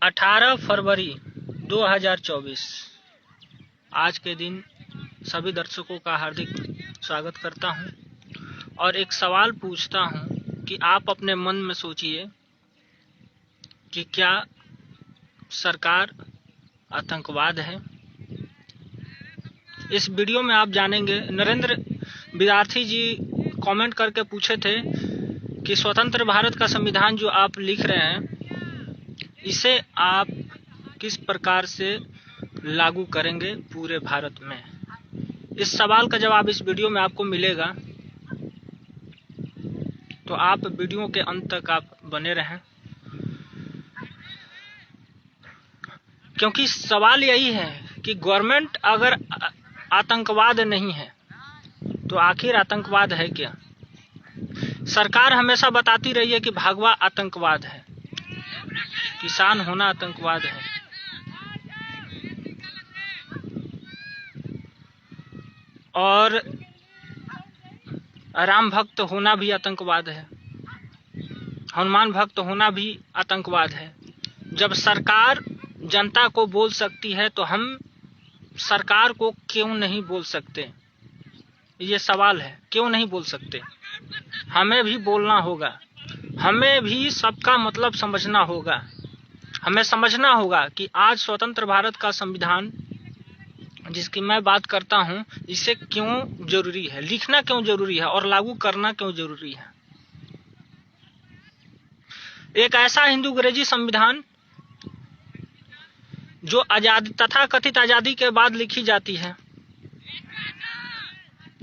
18 फरवरी 2024 आज के दिन सभी दर्शकों का हार्दिक स्वागत करता हूं और एक सवाल पूछता हूं कि आप अपने मन में सोचिए कि क्या सरकार आतंकवाद है। इस वीडियो में आप जानेंगे। नरेंद्र विद्यार्थी जी कमेंट करके पूछे थे कि स्वतंत्र भारत का संविधान जो आप लिख रहे हैं इसे आप किस प्रकार से लागू करेंगे पूरे भारत में। इस सवाल का जवाब इस वीडियो में आपको मिलेगा, तो आप वीडियो के अंत तक आप बने रहें, क्योंकि सवाल यही है कि गवर्नमेंट अगर आतंकवाद नहीं है तो आखिर आतंकवाद है क्या। सरकार हमेशा बताती रही है कि भगवा आतंकवाद है, किसान होना आतंकवाद है, और राम भक्त होना भी आतंकवाद है, हनुमान भक्त होना भी आतंकवाद है। जब सरकार जनता को बोल सकती है तो हम सरकार को क्यों नहीं बोल सकते, ये सवाल है। क्यों नहीं बोल सकते? हमें भी बोलना होगा, हमें भी सबका मतलब समझना होगा। हमें समझना होगा कि आज स्वतंत्र भारत का संविधान जिसकी मैं बात करता हूं, इसे क्यों जरूरी है, लिखना क्यों जरूरी है और लागू करना क्यों जरूरी है। एक ऐसा हिंदू अंग्रेजी संविधान जो आजादी तथा कथित आजादी के बाद लिखी जाती है,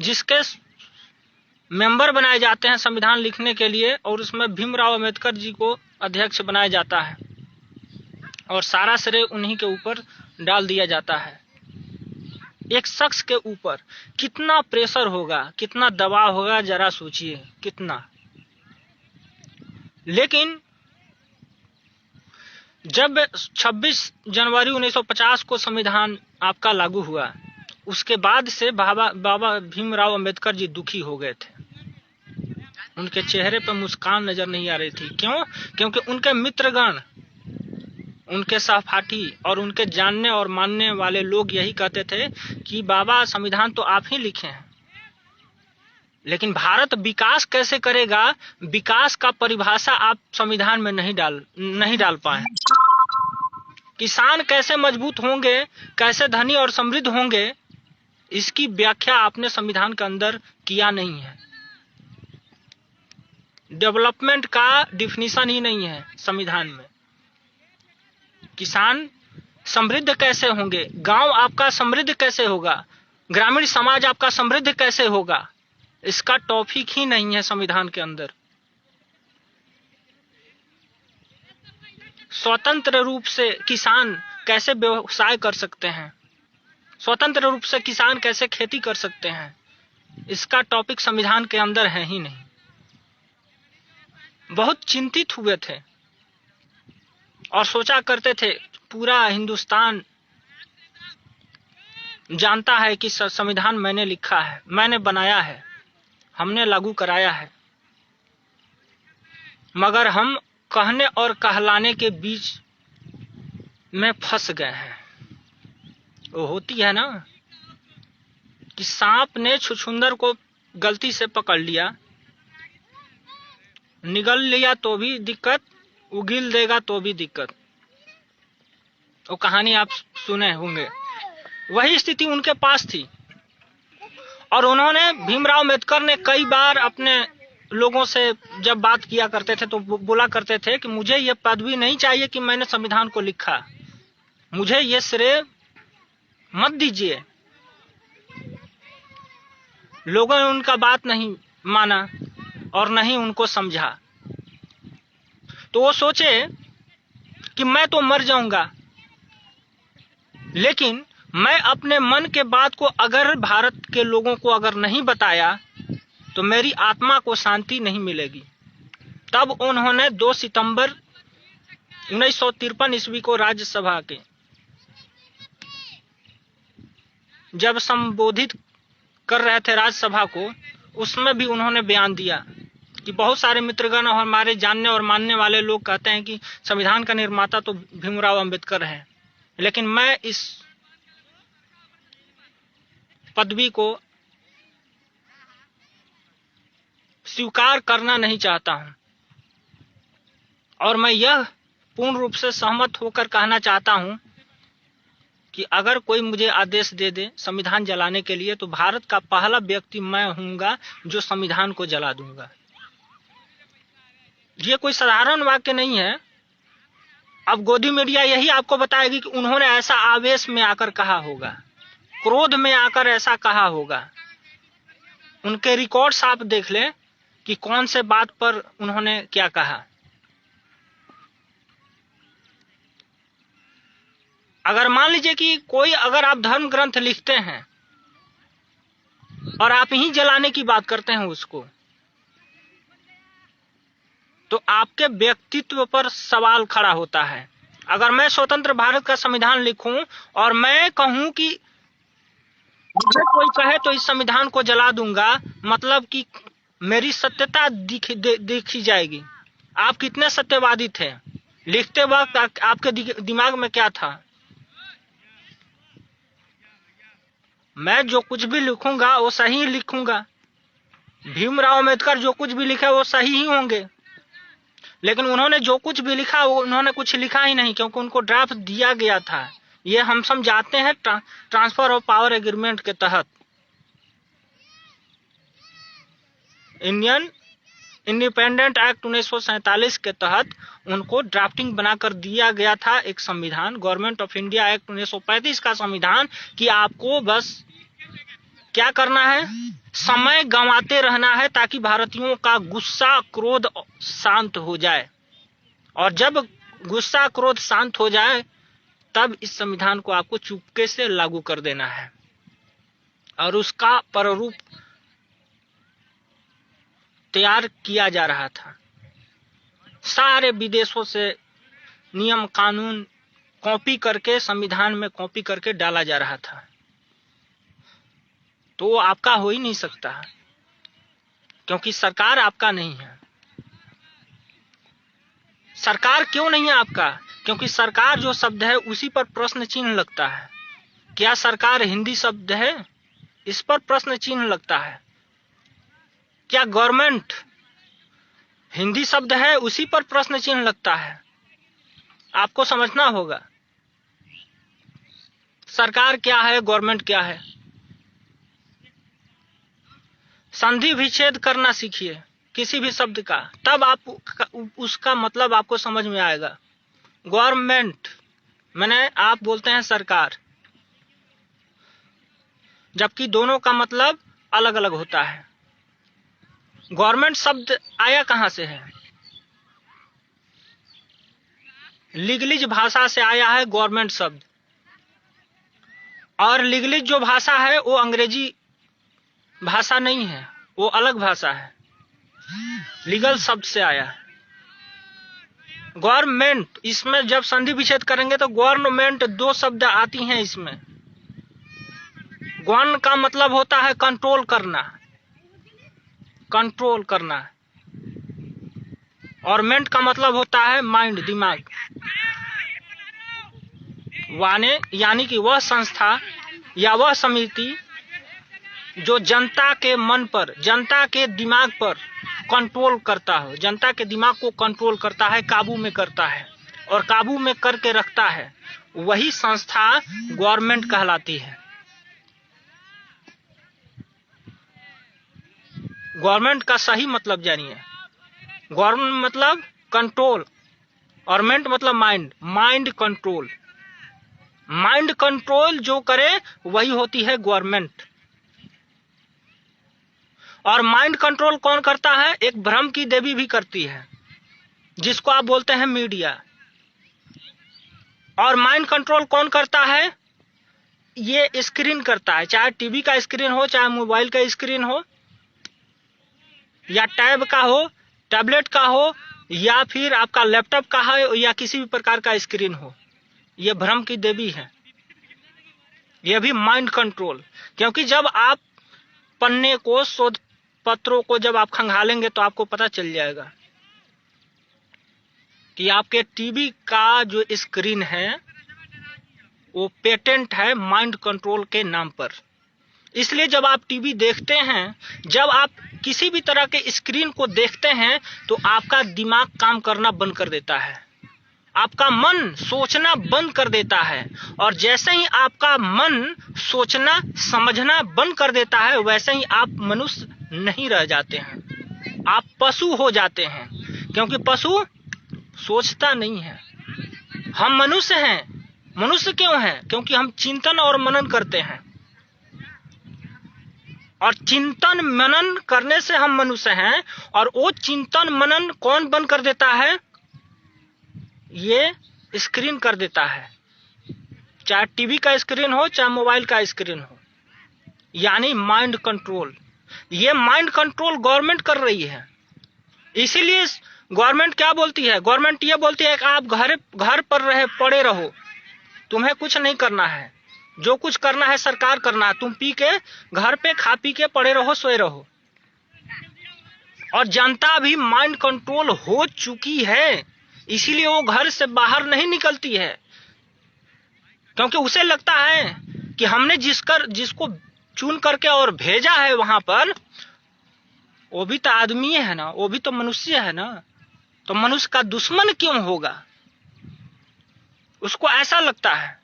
जिसके मेंबर बनाए जाते हैं संविधान लिखने के लिए, और उसमें भीमराव अंबेडकर जी को अध्यक्ष बनाया जाता है और सारा श्रेय उन्हीं के ऊपर डाल दिया जाता है। एक शख्स के ऊपर कितना प्रेशर होगा, कितना दबाव होगा, जरा सोचिए कितना। लेकिन जब 26 जनवरी 1950 को संविधान आपका लागू हुआ, उसके बाद से बाबा भीमराव अंबेडकर जी दुखी हो गए थे। उनके चेहरे पर मुस्कान नजर नहीं आ रही थी। क्यों? क्योंकि उनके मित्रगण, उनके सहपाठी और उनके जानने और मानने वाले लोग यही कहते थे कि बाबा संविधान तो आप ही लिखे हैं, लेकिन भारत विकास कैसे करेगा, विकास का परिभाषा आप संविधान में नहीं डाल पाए। किसान कैसे मजबूत होंगे, कैसे धनी और समृद्ध होंगे, इसकी व्याख्या आपने संविधान के अंदर किया नहीं है। डेवलपमेंट का डिफिनीशन ही नहीं है संविधान में। किसान समृद्ध कैसे होंगे, गांव आपका समृद्ध कैसे होगा, ग्रामीण समाज आपका समृद्ध कैसे होगा, इसका टॉपिक ही नहीं है संविधान के अंदर। स्वतंत्र रूप से किसान कैसे व्यवसाय कर सकते हैं, स्वतंत्र रूप से किसान कैसे खेती कर सकते हैं, इसका टॉपिक संविधान के अंदर है ही नहीं। बहुत चिंतित हुए थे और सोचा करते थे पूरा हिंदुस्तान जानता है कि संविधान मैंने लिखा है, मैंने बनाया है, हमने लागू कराया है, मगर हम कहने और कहलाने के बीच में फंस गए हैं। वो होती है ना कि सांप ने छुछुंदर को गलती से पकड़ लिया, निगल लिया तो भी दिक्कत, उगिल देगा तो भी दिक्कत। वो कहानी आप सुने होंगे। वही स्थिति उनके पास थी और उन्होंने, भीमराव अंबेडकर ने कई बार अपने लोगों से जब बात किया करते थे तो बोला करते थे कि मुझे ये पदवी नहीं चाहिए कि मैंने संविधान को लिखा, मुझे ये श्रेय मत दीजिए। लोगों ने उनका बात नहीं माना और नहीं उनको समझा, तो वो सोचे कि मैं तो मर जाऊंगा, लेकिन मैं अपने मन के बात को अगर भारत के लोगों को अगर नहीं बताया तो मेरी आत्मा को शांति नहीं मिलेगी। तब उन्होंने 2 सितंबर 1953 ईस्वी को राज्यसभा के जब संबोधित कर रहे थे राज्यसभा को, उसमें भी उन्होंने बयान दिया कि बहुत सारे मित्रगण और हमारे जानने और मानने वाले लोग कहते हैं कि संविधान का निर्माता तो भीमराव अंबेडकर है, लेकिन मैं इस पदवी को स्वीकार करना नहीं चाहता हूं और मैं यह पूर्ण रूप से सहमत होकर कहना चाहता हूं कि अगर कोई मुझे आदेश दे दे संविधान जलाने के लिए तो भारत का पहला व्यक्ति मैं हूंगा जो संविधान को जला दूंगा। ये कोई साधारण वाक्य नहीं है। अब गोदी मीडिया यही आपको बताएगी कि उन्होंने ऐसा आवेश में आकर कहा होगा, क्रोध में आकर ऐसा कहा होगा। उनके रिकॉर्ड्स आप देख लें कि कौन से बात पर उन्होंने क्या कहा। अगर मान लीजिए कि कोई अगर आप धर्म ग्रंथ लिखते हैं और आप ही जलाने की बात करते हैं उसको, तो आपके व्यक्तित्व पर सवाल खड़ा होता है। अगर मैं स्वतंत्र भारत का संविधान लिखूं और मैं कहूं कि मुझे कोई कहे तो इस संविधान को जला दूंगा, मतलब कि मेरी सत्यता देखी जाएगी। आप कितने सत्यवादी थे, लिखते वक्त आपके दिमाग में क्या था। मैं जो कुछ भी लिखूंगा वो सही लिखूंगा, भीमराव अंबेडकर जो कुछ भी लिखे वो सही ही होंगे, लेकिन उन्होंने जो कुछ भी लिखा वो उन्होंने कुछ लिखा ही नहीं, क्योंकि उनको ड्राफ्ट दिया गया था। ये हम समझाते हैं ट्रांसफर ऑफ पावर एग्रीमेंट के तहत, इंडियन इंडिपेंडेंट एक्ट 1947 के तहत उनको ड्राफ्टिंग बनाकर दिया गया था एक संविधान, गवर्नमेंट ऑफ इंडिया एक्ट 1935 का संविधान, कि आपको बस क्या करना है, समय गंवाते रहना है ताकि भारतीयों का गुस्सा क्रोध शांत हो जाए, और जब गुस्सा क्रोध शांत हो जाए तब इस संविधान को आपको चुपके से लागू कर देना है। और उसका प्रारूप तैयार किया जा रहा था। सारे विदेशों से नियम कानून कॉपी करके संविधान में कॉपी करके डाला जा रहा था। तो वो आपका हो ही नहीं सकता, क्योंकि सरकार आपका नहीं है। सरकार क्यों नहीं है आपका? क्योंकि सरकार जो शब्द है उसी पर प्रश्न चिन्ह लगता है। क्या सरकार हिंदी शब्द है? इस पर प्रश्न चिन्ह लगता है। क्या गवर्नमेंट हिंदी शब्द है? उसी पर प्रश्न चिन्ह लगता है। आपको समझना होगा सरकार क्या है, गवर्नमेंट क्या है। संधि विच्छेद करना सीखिए किसी भी शब्द का, तब आप उसका मतलब आपको समझ में आएगा। गवर्नमेंट माने आप बोलते हैं सरकार, जबकि दोनों का मतलब अलग अलग होता है। गवर्नमेंट शब्द आया कहां से है? लीगलिज भाषा से आया है गवर्नमेंट शब्द, और लीगलिज जो भाषा है वो अंग्रेजी भाषा नहीं है, वो अलग भाषा है, लीगल शब्द से आया है। गवर्नमेंट, इसमें जब संधि विच्छेद करेंगे तो गवर्नमेंट दो शब्द आती हैं इसमें। गवर्न का मतलब होता है कंट्रोल करना, कंट्रोल करना, और मेंट का मतलब होता है माइंड, दिमाग। यानी कि वह संस्था या वह समिति जो जनता के मन पर, जनता के दिमाग पर कंट्रोल करता हो, जनता के दिमाग को कंट्रोल करता है, काबू में करता है और काबू में करके रखता है, वही संस्था गवर्नमेंट कहलाती है। गवर्नमेंट का सही मतलब जानिए। गवर्नमेंट मतलब कंट्रोल और मेंट मतलब mind, mind control. Mind control जो करे वही होती है गवर्नमेंट। और माइंड कंट्रोल कौन करता है? एक भ्रम की देवी भी करती है, जिसको आप बोलते हैं मीडिया। और माइंड कंट्रोल कौन करता है? ये स्क्रीन करता है, चाहे टीवी का स्क्रीन हो, चाहे मोबाइल का स्क्रीन हो, या टैब का हो, टैबलेट का हो, या फिर आपका लैपटॉप का हो, या किसी भी प्रकार का स्क्रीन हो। ये भ्रम की देवी है, ये भी माइंड कंट्रोल। क्योंकि जब आप पन्ने को पत्रों को जब आप खंगालेंगे तो आपको पता चल जाएगा कि आपके टीवी का जो स्क्रीन है वो पेटेंट है माइंड कंट्रोल के नाम पर। इसलिए जब आप टीवी देखते हैं, जब आप किसी भी तरह के स्क्रीन को देखते हैं तो आपका दिमाग काम करना बंद कर देता है, आपका मन सोचना बंद कर देता है। और जैसे ही आपका मन सोचना समझना बंद कर देता है वैसे ही आप मनुष्य नहीं रह जाते हैं, आप पशु हो जाते हैं। क्योंकि पशु सोचता नहीं है, हम मनुष्य हैं। मनुष्य क्यों हैं? क्योंकि हम चिंतन और मनन करते हैं, और चिंतन मनन करने से हम मनुष्य हैं। और वो चिंतन मनन कौन बंद कर देता है? ये स्क्रीन कर देता है, चाहे टीवी का स्क्रीन हो चाहे मोबाइल का स्क्रीन हो, यानी माइंड कंट्रोल। ये माइंड कंट्रोल गवर्नमेंट कर रही है। इसीलिए गवर्नमेंट क्या बोलती है? गवर्नमेंट ये बोलती है कि आप घर पर पड़े रहो, तुम्हें कुछ नहीं करना है, जो कुछ करना है सरकार करना है, तुम पी के घर पे खा पी के पड़े रहो, सोए रहो। और जनता भी माइंड कंट्रोल हो चुकी है, इसीलिए वो घर से बाहर नहीं निकलती है। क्योंकि उसे लगता है कि हमने जिसको चुन करके और भेजा है वहां पर, वो भी तो आदमी है ना, वो भी तो मनुष्य है ना, तो मनुष्य का दुश्मन क्यों होगा? उसको ऐसा लगता है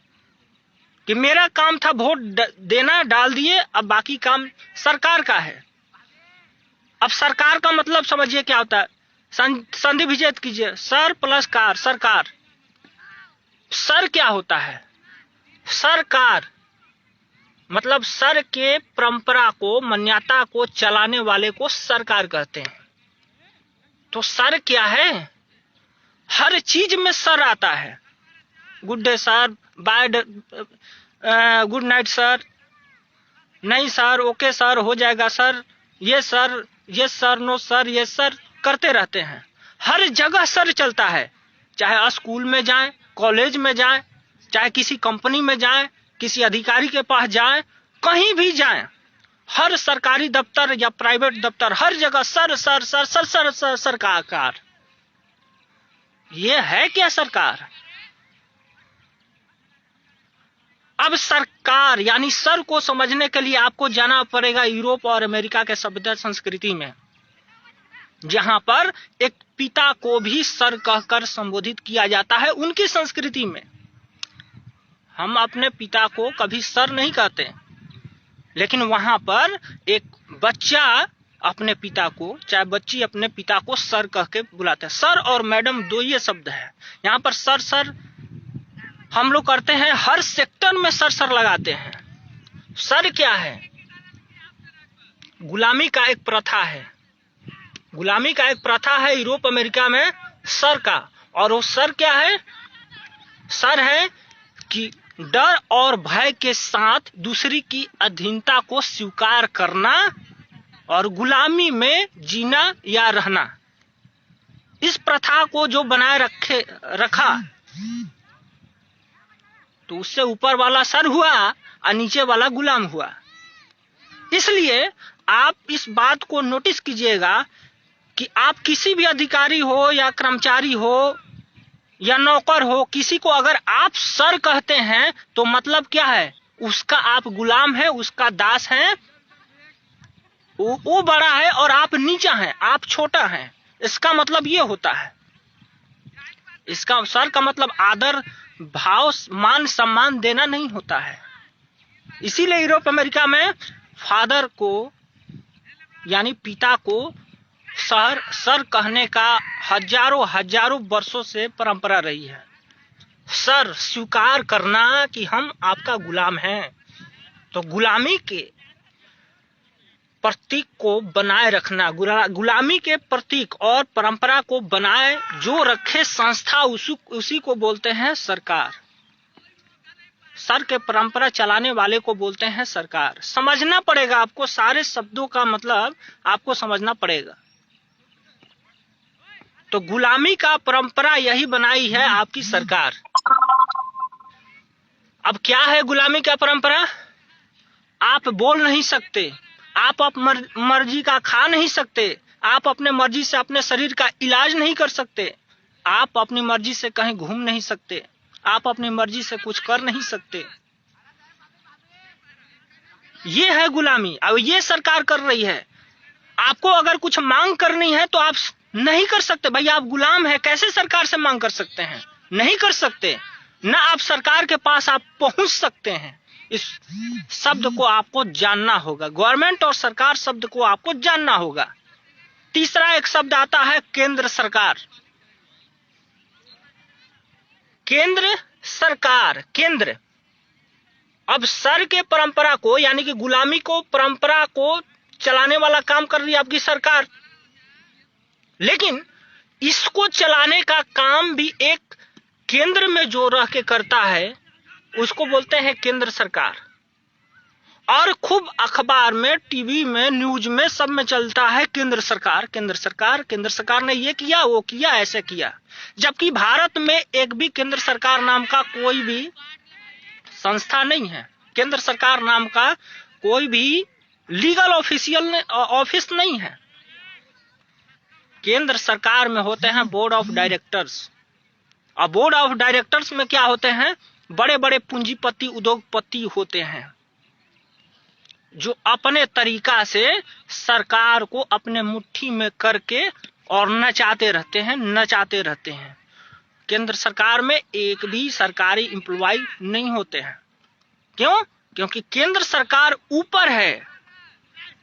कि मेरा काम था वोट देना, डाल दिए, अब बाकी काम सरकार का है। अब सरकार का मतलब समझिए क्या होता है, संधि विच्छेद कीजिए, सर प्लस कार, सरकार। सर क्या होता है? सरकार मतलब सर के परंपरा को, मान्यता को चलाने वाले को सरकार कहते हैं। तो सर क्या है? हर चीज में सर आता है। Good day sir, bye, good night sir, नहीं सर, ओके सर, हो जाएगा सर, ये सर, ये सर, नो सर, ये सर करते रहते हैं। हर जगह सर चलता है, चाहे स्कूल में जाएं, कॉलेज में जाएं, चाहे किसी कंपनी में जाएं, किसी अधिकारी के पास जाएं, कहीं भी जाएं, हर सरकारी दफ्तर या प्राइवेट दफ्तर, हर जगह sir sir sir sir sir sir सरकार। ये है क्या सरकार? अब सरकार यानी सर को समझने के लिए आपको जाना पड़ेगा यूरोप और अमेरिका के सभ्यता संस्कृति में, जहां पर एक पिता को भी सर कहकर संबोधित किया जाता है। उनकी संस्कृति में हम अपने पिता को कभी सर नहीं कहते, लेकिन वहां पर एक बच्चा अपने पिता को, चाहे बच्ची अपने पिता को सर कह के बुलाते हैं। सर और मैडम दो ये शब्द है। यहाँ पर सर सर हम लोग करते हैं, हर सेक्टर में सर सर लगाते हैं। सर क्या है? गुलामी का एक प्रथा है, गुलामी का एक प्रथा है यूरोप अमेरिका में सर का। और वो सर क्या है? सर है कि डर और भय के साथ दूसरी की अधीनता को स्वीकार करना और गुलामी में जीना या रहना। इस प्रथा को जो बनाए रखा तो उससे ऊपर वाला सर हुआ और नीचे वाला गुलाम हुआ। इसलिए आप इस बात को नोटिस कीजिएगा कि आप किसी भी अधिकारी हो या कर्मचारी हो या नौकर हो, किसी को अगर आप सर कहते हैं तो मतलब क्या है? उसका आप गुलाम है, उसका दास है। वो बड़ा है और आप नीचा हैं, आप छोटा हैं। इसका मतलब ये होता है। इसका सर का मतलब आदर, भाव, मान, सम्मान देना नहीं होता है। इसीलिए यूरोप अमेरिका में फादर को यानी पिता को सर कहने का हजारों वर्षों से परंपरा रही है। सर स्वीकार करना कि हम आपका गुलाम हैं। तो गुलामी के प्रतीक को बनाए रखना, गुलामी के प्रतीक और परंपरा को बनाए जो रखे संस्था, उसी को बोलते हैं सरकार। सर के परंपरा चलाने वाले को बोलते हैं सरकार। समझना पड़ेगा आपको, सारे शब्दों का मतलब आपको समझना पड़ेगा। तो गुलामी का परंपरा यही बनाई है आपकी सरकार। अब क्या है गुलामी का परंपरा? आप बोल नहीं सकते, आप मर्जी का खा नहीं सकते, आप अपने मर्जी से अपने शरीर का इलाज नहीं कर सकते, आप अपनी मर्जी से कहीं घूम नहीं सकते, आप अपनी मर्जी से कुछ कर नहीं सकते। ये है गुलामी। अब ये सरकार कर रही है। आपको अगर कुछ मांग करनी है तो आप नहीं कर सकते। भैया आप गुलाम हैं, कैसे सरकार से मांग कर सकते हैं? नहीं कर सकते। ना आप सरकार के पास आप पहुंच सकते हैं। इस शब्द को आपको जानना होगा। गवर्नमेंट और सरकार शब्द को आपको जानना होगा। तीसरा एक शब्द आता है केंद्र सरकार। केंद्र सरकार, केंद्र। अब सर के परंपरा को यानी कि गुलामी को, परंपरा को चलाने वाला काम कर रही है आपकी सरकार, लेकिन इसको चलाने का काम भी एक केंद्र में जो रह के करता है उसको बोलते हैं केंद्र सरकार। और खूब अखबार में, टीवी में, न्यूज में, सब में चलता है केंद्र सरकार, केंद्र सरकार, केंद्र सरकार ने ये किया, वो किया, ऐसे किया। जबकि भारत में एक भी केंद्र सरकार नाम का कोई भी संस्था नहीं है। केंद्र सरकार नाम का कोई भी लीगल ऑफिशियल ऑफिस नहीं है। केंद्र सरकार में होते हैं बोर्ड ऑफ डायरेक्टर्स। और बोर्ड ऑफ डायरेक्टर्स में क्या होते हैं? बड़े बड़े पूंजीपति, उद्योगपति होते हैं जो अपने तरीका से सरकार को अपने मुट्ठी में करके और नचाते रहते हैं, नचाते रहते हैं। केंद्र सरकार में एक भी सरकारी एम्प्लॉय नहीं होते हैं। क्यों? क्योंकि केंद्र सरकार ऊपर है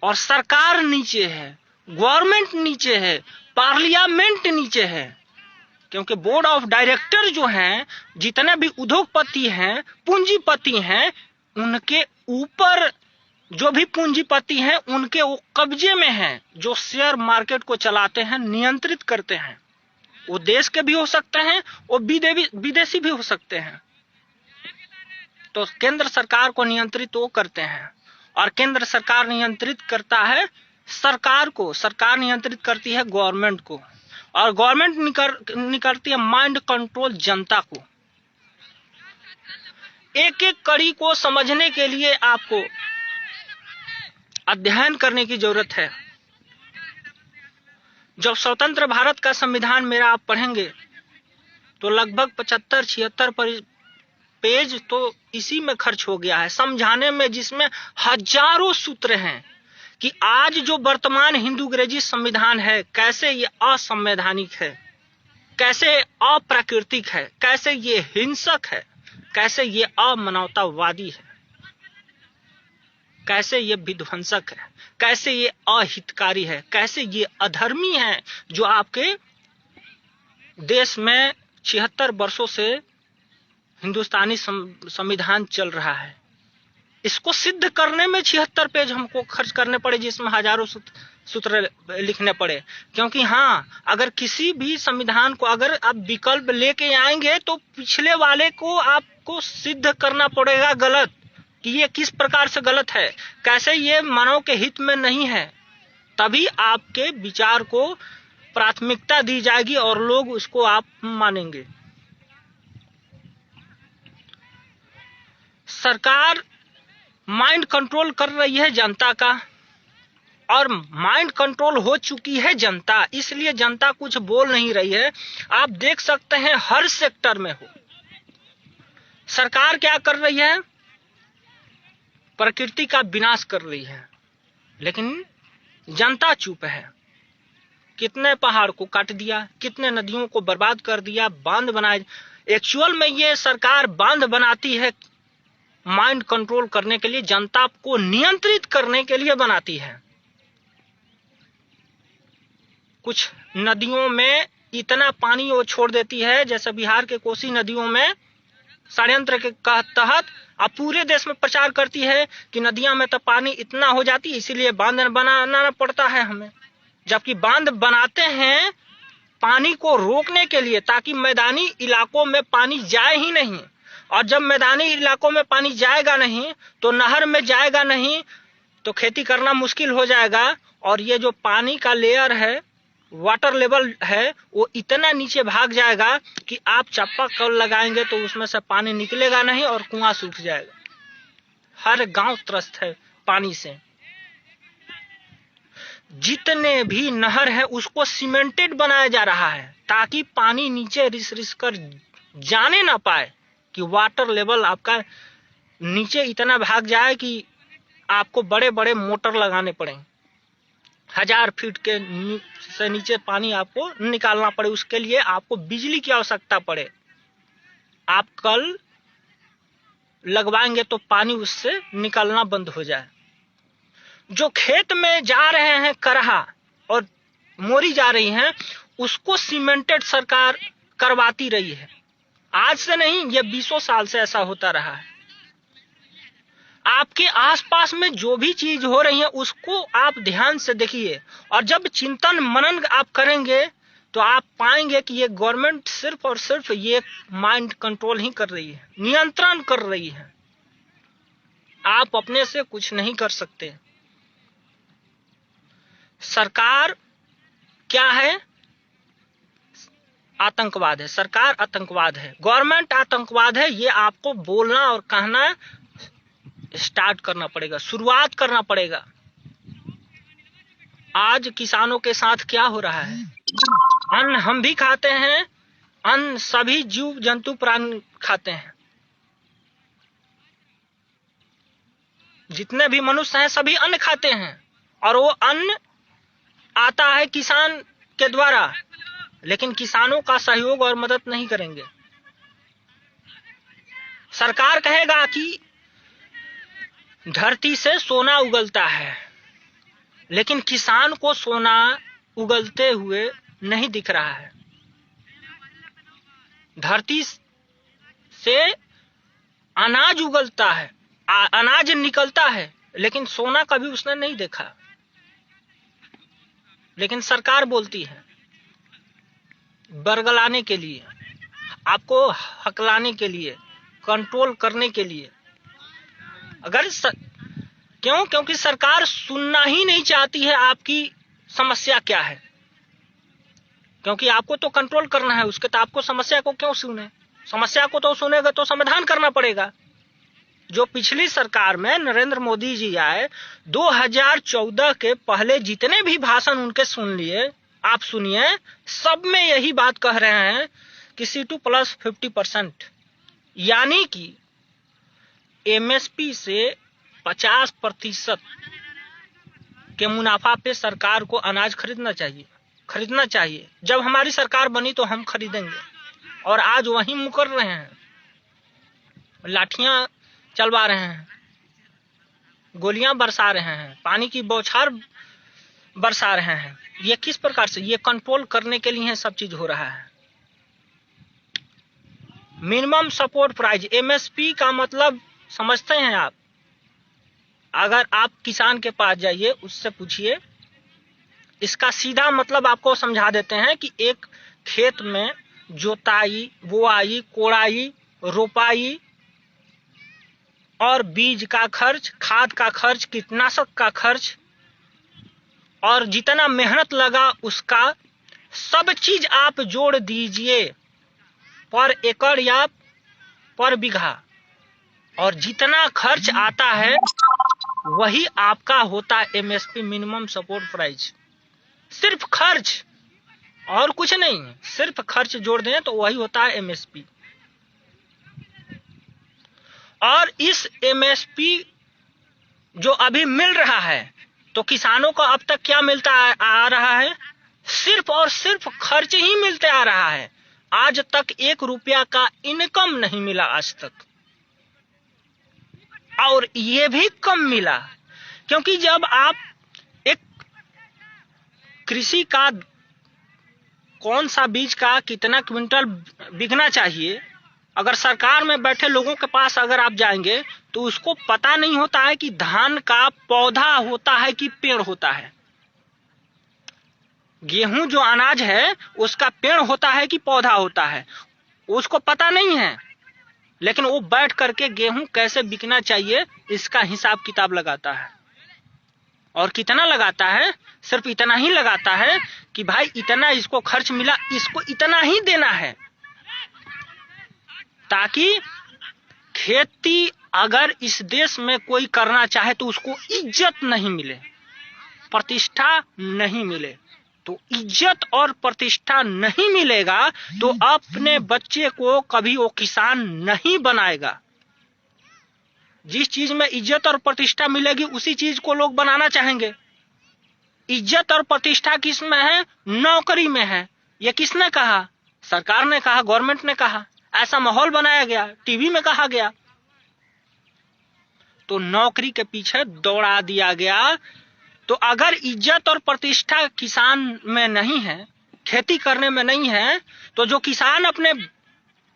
और सरकार नीचे है, गवर्नमेंट नीचे है, पार्लियामेंट नीचे है। क्योंकि बोर्ड ऑफ डायरेक्टर जो हैं, जितने भी उद्योगपति हैं, पूंजीपति हैं, उनके ऊपर जो भी पूंजीपति हैं उनके वो कब्जे में हैं, जो शेयर मार्केट को चलाते हैं, नियंत्रित करते हैं। वो देश के भी हो सकते हैं, वो विदेशी भी हो सकते हैं। तो केंद्र सरकार को नियंत्रित वो करते हैं और केंद्र सरकार नियंत्रित करता है सरकार को, सरकार नियंत्रित करती है गवर्नमेंट को, और गवर्नमेंट निकलती है माइंड कंट्रोल जनता को। एक एक कड़ी को समझने के लिए आपको अध्ययन करने की जरूरत है। जब स्वतंत्र भारत का संविधान मेरा आप पढ़ेंगे तो लगभग 75-76 पेज तो इसी में खर्च हो गया है समझाने में, जिसमें हजारों सूत्र हैं कि आज जो वर्तमान हिंदू अंग्रेजी संविधान है कैसे ये असंवैधानिक है, कैसे अप्राकृतिक है, कैसे ये हिंसक है, कैसे ये अमानवतावादी है, कैसे ये विध्वंसक है, कैसे ये अहितकारी है, कैसे ये अधर्मी है, जो आपके देश में 76 वर्षों से हिंदुस्तानी संविधान चल रहा है। इसको सिद्ध करने में 76 पेज हमको खर्च करने पड़े, जिसमें हजारों सूत्र लिखने पड़े। क्योंकि हाँ, अगर किसी भी संविधान को अगर आप विकल्प लेके आएंगे तो पिछले वाले को आपको सिद्ध करना पड़ेगा गलत, कि ये किस प्रकार से गलत है, कैसे ये मानव के हित में नहीं है। तभी आपके विचार को प्राथमिकता दी जाएगी और लोग उसको आप मानेंगे। सरकार माइंड कंट्रोल कर रही है जनता का, और माइंड कंट्रोल हो चुकी है जनता, इसलिए जनता कुछ बोल नहीं रही है। आप देख सकते हैं हर सेक्टर में हो, सरकार क्या कर रही है? प्रकृति का विनाश कर रही है, लेकिन जनता चुप है। कितने पहाड़ को काट दिया, कितने नदियों को बर्बाद कर दिया, बांध बनाए। एक्चुअल में ये सरकार बांध बनाती है माइंड कंट्रोल करने के लिए, जनता को नियंत्रित करने के लिए बनाती है। कुछ नदियों में इतना पानी वो छोड़ देती है, जैसे बिहार के कोसी नदियों में षड्यंत्र के तहत अब पूरे देश में प्रचार करती है कि नदियां में तो पानी इतना हो जाती है, इसीलिए बांध बनाना पड़ता है हमें। जबकि बांध बनाते हैं पानी को रोकने के लिए, ताकि मैदानी इलाकों में पानी जाए ही नहीं। और जब मैदानी इलाकों में पानी जाएगा नहीं तो नहर में जाएगा नहीं तो खेती करना मुश्किल हो जाएगा। और ये जो पानी का लेयर है, वाटर लेवल है, वो इतना नीचे भाग जाएगा कि आप चापाकल लगाएंगे तो उसमें से पानी निकलेगा नहीं और कुआं सूख जाएगा। हर गांव त्रस्त है पानी से। जितने भी नहर है उसको सीमेंटेड बनाया जा रहा है ताकि पानी नीचे रिस रिस कर जाने ना पाए, कि वाटर लेवल आपका नीचे इतना भाग जाए कि आपको बड़े बड़े मोटर लगाने पड़े, 1000 फीट के से नीचे पानी आपको निकालना पड़े, उसके लिए आपको बिजली की आवश्यकता पड़े। आप कल लगवाएंगे तो पानी उससे निकलना बंद हो जाए। जो खेत में जा रहे हैं करहा और मोरी जा रही हैं, उसको सीमेंटेड सरकार करवाती रही है। आज से नहीं, ये 20 साल से ऐसा होता रहा है। आपके आसपास में जो भी चीज हो रही है उसको आप ध्यान से देखिए, और जब चिंतन मनन आप करेंगे तो आप पाएंगे कि ये गवर्नमेंट सिर्फ और सिर्फ ये माइंड कंट्रोल ही कर रही है, नियंत्रण कर रही है। आप अपने से कुछ नहीं कर सकते। सरकार क्या है? आतंकवाद है। सरकार आतंकवाद है, गवर्नमेंट आतंकवाद है। ये आपको बोलना और कहना स्टार्ट करना पड़ेगा, शुरुआत करना पड़ेगा। आज किसानों के साथ क्या हो रहा है? अन्न हम भी खाते हैं, अन्न सभी जीव जंतु प्राणी खाते हैं, जितने भी मनुष्य हैं सभी अन्न खाते हैं, और वो अन्न आता है किसान के द्वारा, लेकिन किसानों का सहयोग और मदद नहीं करेंगे। सरकार कहेगा कि धरती से सोना उगलता है, लेकिन किसान को सोना उगलते हुए नहीं दिख रहा है। धरती से अनाज उगलता है, अनाज निकलता है, लेकिन सोना कभी उसने नहीं देखा। लेकिन सरकार बोलती है बरगलाने के लिए, आपको हकलाने के लिए, कंट्रोल करने के लिए। अगर क्यों? क्योंकि सरकार सुनना ही नहीं चाहती है आपकी समस्या क्या है, क्योंकि आपको तो कंट्रोल करना है उसके, तो आपको समस्या को क्यों सुने? समस्या को तो सुनेगा तो समाधान करना पड़ेगा। जो पिछली सरकार में नरेंद्र मोदी जी आए, 2014 के पहले जितने भी भाषण उनके सुन लिए, आप सुनिए, सब में यही बात कह रहे हैं कि C2 प्लस 50%, यानी कि MSP से 50% के मुनाफा पे सरकार को अनाज खरीदना चाहिए। जब हमारी सरकार बनी तो हम खरीदेंगे, और आज वही मुकर रहे हैं, लाठियां चलवा रहे हैं, गोलियां बरसा रहे हैं, पानी की बौछार बरसा रहे हैं। ये किस प्रकार से? ये कंट्रोल करने के लिए सब चीज हो रहा है। मिनिमम सपोर्ट प्राइस, MSP का मतलब समझते हैं आप? अगर आप किसान के पास जाइए, उससे पूछिए, इसका सीधा मतलब आपको समझा देते हैं कि एक खेत में जोताई, बुआई, कोड़ाई, रोपाई और बीज का खर्च, खाद का खर्च, कीटनाशक का खर्च और जितना मेहनत लगा उसका सब चीज आप जोड़ दीजिए पर एकड़ या पर बीघा, और जितना खर्च आता है वही आपका होता है MSP, मिनिमम सपोर्ट प्राइस। सिर्फ खर्च और कुछ नहीं, सिर्फ खर्च जोड़ दें तो वही होता है MSP। और इस MSP जो अभी मिल रहा है, तो किसानों को अब तक क्या मिलता आ रहा है? सिर्फ और सिर्फ खर्च ही मिलते आ रहा है। आज तक 1 रुपया का इनकम नहीं मिला आज तक, और ये भी कम मिला, क्योंकि जब आप एक कृषि का कौन सा बीज का कितना क्विंटल बिकना चाहिए, अगर सरकार में बैठे लोगों के पास अगर आप जाएंगे तो उसको पता नहीं होता है कि धान का पौधा होता है कि पेड़ होता है। गेहूं जो अनाज है उसका पेड़ होता है कि पौधा होता है, उसको पता नहीं है, लेकिन वो बैठ करके गेहूं कैसे बिकना चाहिए इसका हिसाब किताब लगाता है। और कितना लगाता है? सिर्फ इतना ही लगाता है कि भाई इतना इसको खर्च मिला, इसको इतना ही देना है, ताकि खेती अगर इस देश में कोई करना चाहे तो उसको इज्जत नहीं मिले। प्रतिष्ठा नहीं मिले। तो इज्जत और प्रतिष्ठा नहीं मिलेगा तो अपने बच्चे को कभी वो किसान नहीं बनाएगा। जिस चीज में इज्जत और प्रतिष्ठा मिलेगी उसी चीज को लोग बनाना चाहेंगे। इज्जत और प्रतिष्ठा किस में है? नौकरी में है। ये किसने कहा? सरकार ने कहा, गवर्नमेंट ने कहा, ऐसा माहौल बनाया गया, टीवी में कहा गया। तो नौकरी के पीछे दौड़ा दिया गया। तो अगर इज्जत और प्रतिष्ठा किसान में नहीं है, खेती करने में नहीं है, तो जो किसान अपने